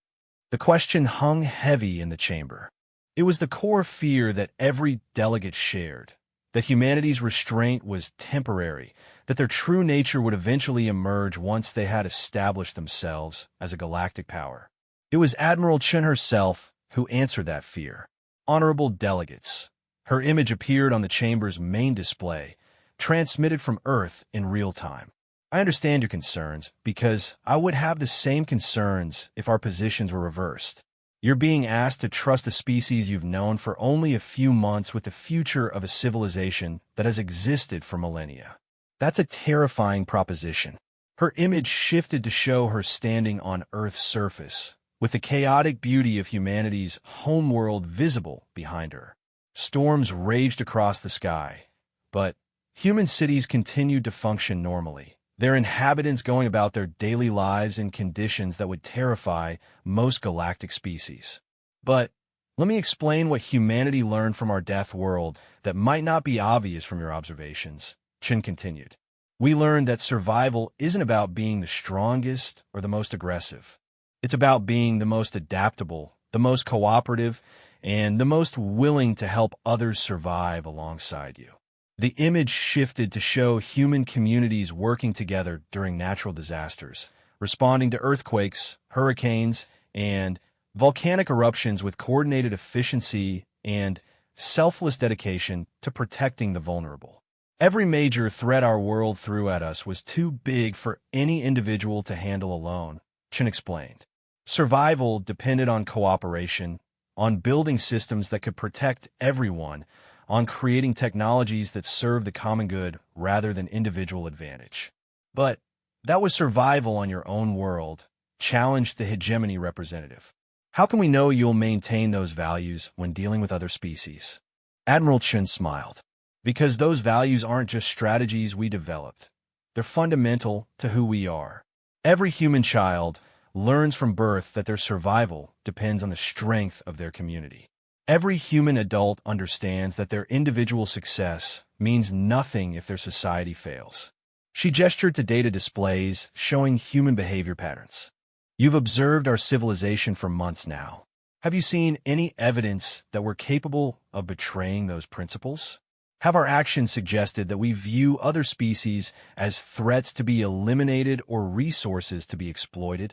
The question hung heavy in the chamber. It was the core fear that every delegate shared, that humanity's restraint was temporary, that their true nature would eventually emerge once they had established themselves as a galactic power. It was Admiral Chen herself who answered that fear. Honorable delegates. Her image appeared on the chamber's main display, transmitted from Earth in real time. I understand your concerns, because I would have the same concerns if our positions were reversed. You're being asked to trust a species you've known for only a few months with the future of a civilization that has existed for millennia. That's a terrifying proposition. Her image shifted to show her standing on Earth's surface, with the chaotic beauty of humanity's homeworld visible behind her. Storms raged across the sky, but human cities continued to function normally, their inhabitants going about their daily lives in conditions that would terrify most galactic species. But let me explain what humanity learned from our Deathworld that might not be obvious from your observations, Chen continued. We learned that survival isn't about being the strongest or the most aggressive. It's about being the most adaptable, the most cooperative, and the most willing to help others survive alongside you. The image shifted to show human communities working together during natural disasters, responding to earthquakes, hurricanes, and volcanic eruptions with coordinated efficiency and selfless dedication to protecting the vulnerable. Every major threat our world threw at us was too big for any individual to handle alone, Chen explained. Survival depended on cooperation, on building systems that could protect everyone, on creating technologies that serve the common good rather than individual advantage. But that was survival on your own world, challenged the hegemony representative. How can we know you'll maintain those values when dealing with other species? Admiral Chen smiled. Because those values aren't just strategies we developed. They're fundamental to who we are. Every human child learns from birth that their survival depends on the strength of their community. Every human adult understands that their individual success means nothing if their society fails. She gestured to data displays showing human behavior patterns. You've observed our civilization for months now. Have you seen any evidence that we're capable of betraying those principles? Have our actions suggested that we view other species as threats to be eliminated or resources to be exploited?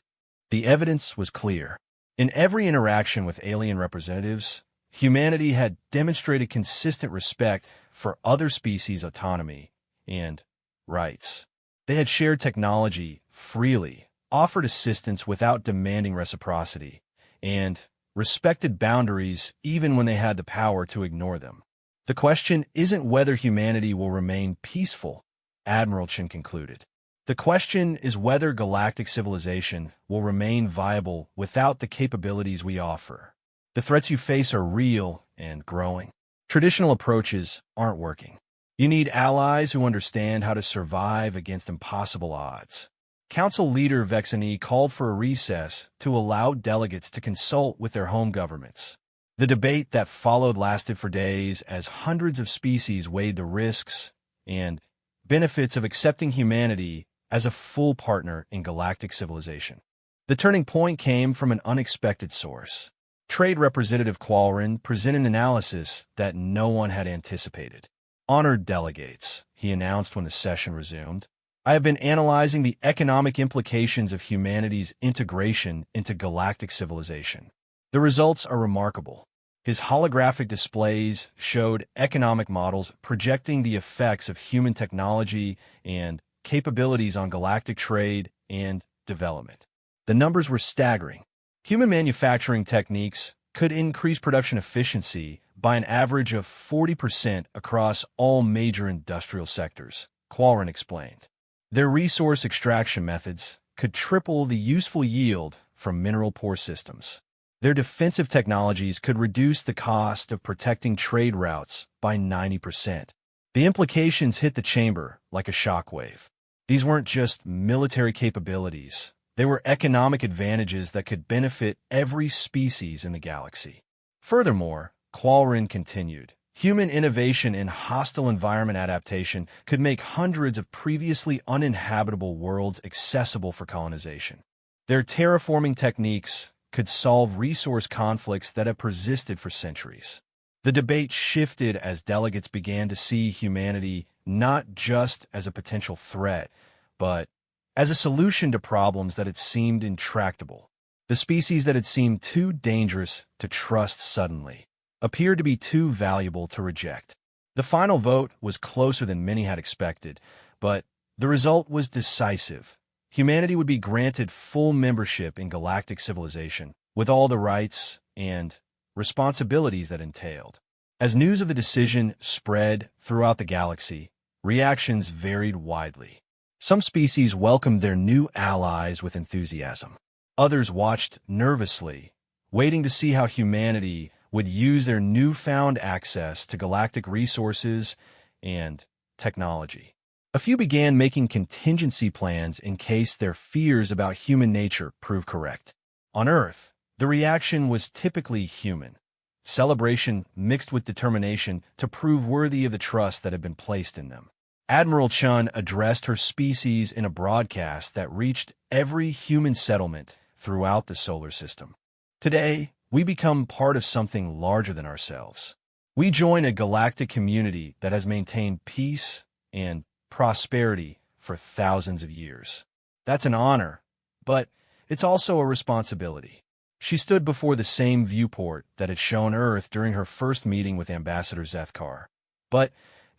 The evidence was clear. In every interaction with alien representatives, humanity had demonstrated consistent respect for other species' autonomy and rights. They had shared technology freely, offered assistance without demanding reciprocity, and respected boundaries even when they had the power to ignore them. The question isn't whether humanity will remain peaceful, Admiral Chen concluded. The question is whether galactic civilization will remain viable without the capabilities we offer. The threats you face are real and growing. Traditional approaches aren't working. You need allies who understand how to survive against impossible odds. Council leader Vexani called for a recess to allow delegates to consult with their home governments. The debate that followed lasted for days as hundreds of species weighed the risks and benefits of accepting humanity as a full partner in galactic civilization. The turning point came from an unexpected source. Trade Representative Qualrin presented an analysis that no one had anticipated. Honored delegates, he announced when the session resumed, I have been analyzing the economic implications of humanity's integration into galactic civilization. The results are remarkable. His holographic displays showed economic models projecting the effects of human technology and capabilities on galactic trade and development. The numbers were staggering. Human manufacturing techniques could increase production efficiency by an average of 40% across all major industrial sectors, Qualrin explained. Their resource extraction methods could triple the useful yield from mineral-poor systems. Their defensive technologies could reduce the cost of protecting trade routes by 90%. The implications hit the chamber like a shockwave. These weren't just military capabilities. They were economic advantages that could benefit every species in the galaxy. Furthermore, Qualrin continued, human innovation in hostile environment adaptation could make hundreds of previously uninhabitable worlds accessible for colonization. Their terraforming techniques could solve resource conflicts that have persisted for centuries. The debate shifted as delegates began to see humanity not just as a potential threat, but as a solution to problems that had seemed intractable. The species that had seemed too dangerous to trust suddenly appeared to be too valuable to reject. The final vote was closer than many had expected, but the result was decisive. Humanity would be granted full membership in galactic civilization, with all the rights and responsibilities that entailed. As news of the decision spread throughout the galaxy, reactions varied widely. Some species welcomed their new allies with enthusiasm. Others watched nervously, waiting to see how humanity would use their newfound access to galactic resources and technology. A few began making contingency plans in case their fears about human nature proved correct. On Earth, the reaction was typically human. Celebration mixed with determination to prove worthy of the trust that had been placed in them. Admiral Chun addressed her species in a broadcast that reached every human settlement throughout the solar system. Today, we become part of something larger than ourselves. We join a galactic community that has maintained peace and prosperity for thousands of years. That's an honor, but it's also a responsibility. She stood before the same viewport that had shown Earth during her first meeting with Ambassador Zethkar. But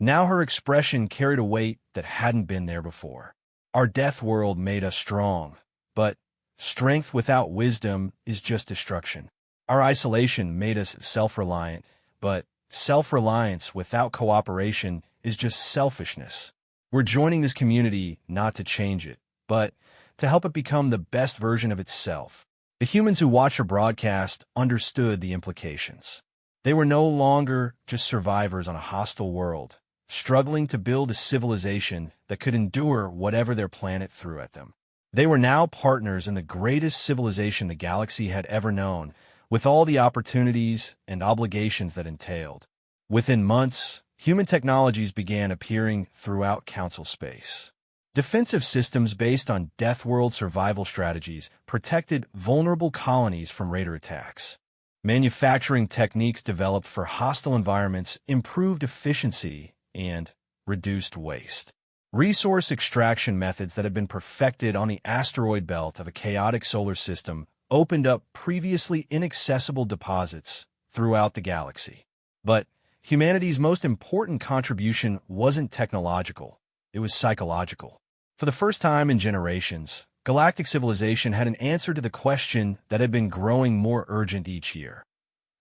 now her expression carried a weight that hadn't been there before. Our death world made us strong, but strength without wisdom is just destruction. Our isolation made us self-reliant, but self-reliance without cooperation is just selfishness. We're joining this community not to change it, but to help it become the best version of itself. The humans who watched her broadcast understood the implications. They were no longer just survivors on a hostile world, struggling to build a civilization that could endure whatever their planet threw at them. They were now partners in the greatest civilization the galaxy had ever known, with all the opportunities and obligations that entailed. Within months, human technologies began appearing throughout Council space. Defensive systems based on Deathworld survival strategies protected vulnerable colonies from raider attacks. Manufacturing techniques developed for hostile environments improved efficiency and reduced waste. Resource extraction methods that had been perfected on the asteroid belt of a chaotic solar system opened up previously inaccessible deposits throughout the galaxy. But humanity's most important contribution wasn't technological, it was psychological. For the first time in generations, galactic civilization had an answer to the question that had been growing more urgent each year.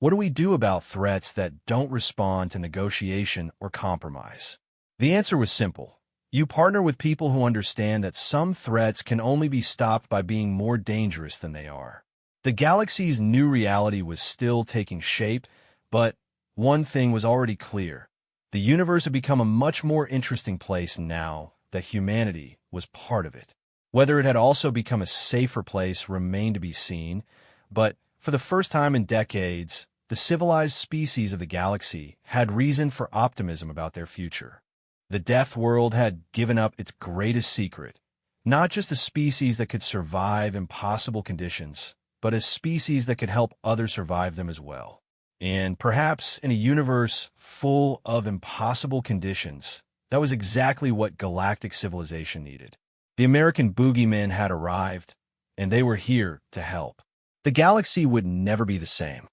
What do we do about threats that don't respond to negotiation or compromise? The answer was simple. You partner with people who understand that some threats can only be stopped by being more dangerous than they are. The galaxy's new reality was still taking shape, but one thing was already clear. The universe had become a much more interesting place now that humanity was part of it. Whether it had also become a safer place remained to be seen, but for the first time in decades, the civilized species of the galaxy had reason for optimism about their future. The death world had given up its greatest secret, not just a species that could survive impossible conditions, but a species that could help others survive them as well. And perhaps in a universe full of impossible conditions, that was exactly what galactic civilization needed. The American Boogeymen had arrived, and they were here to help. The galaxy would never be the same.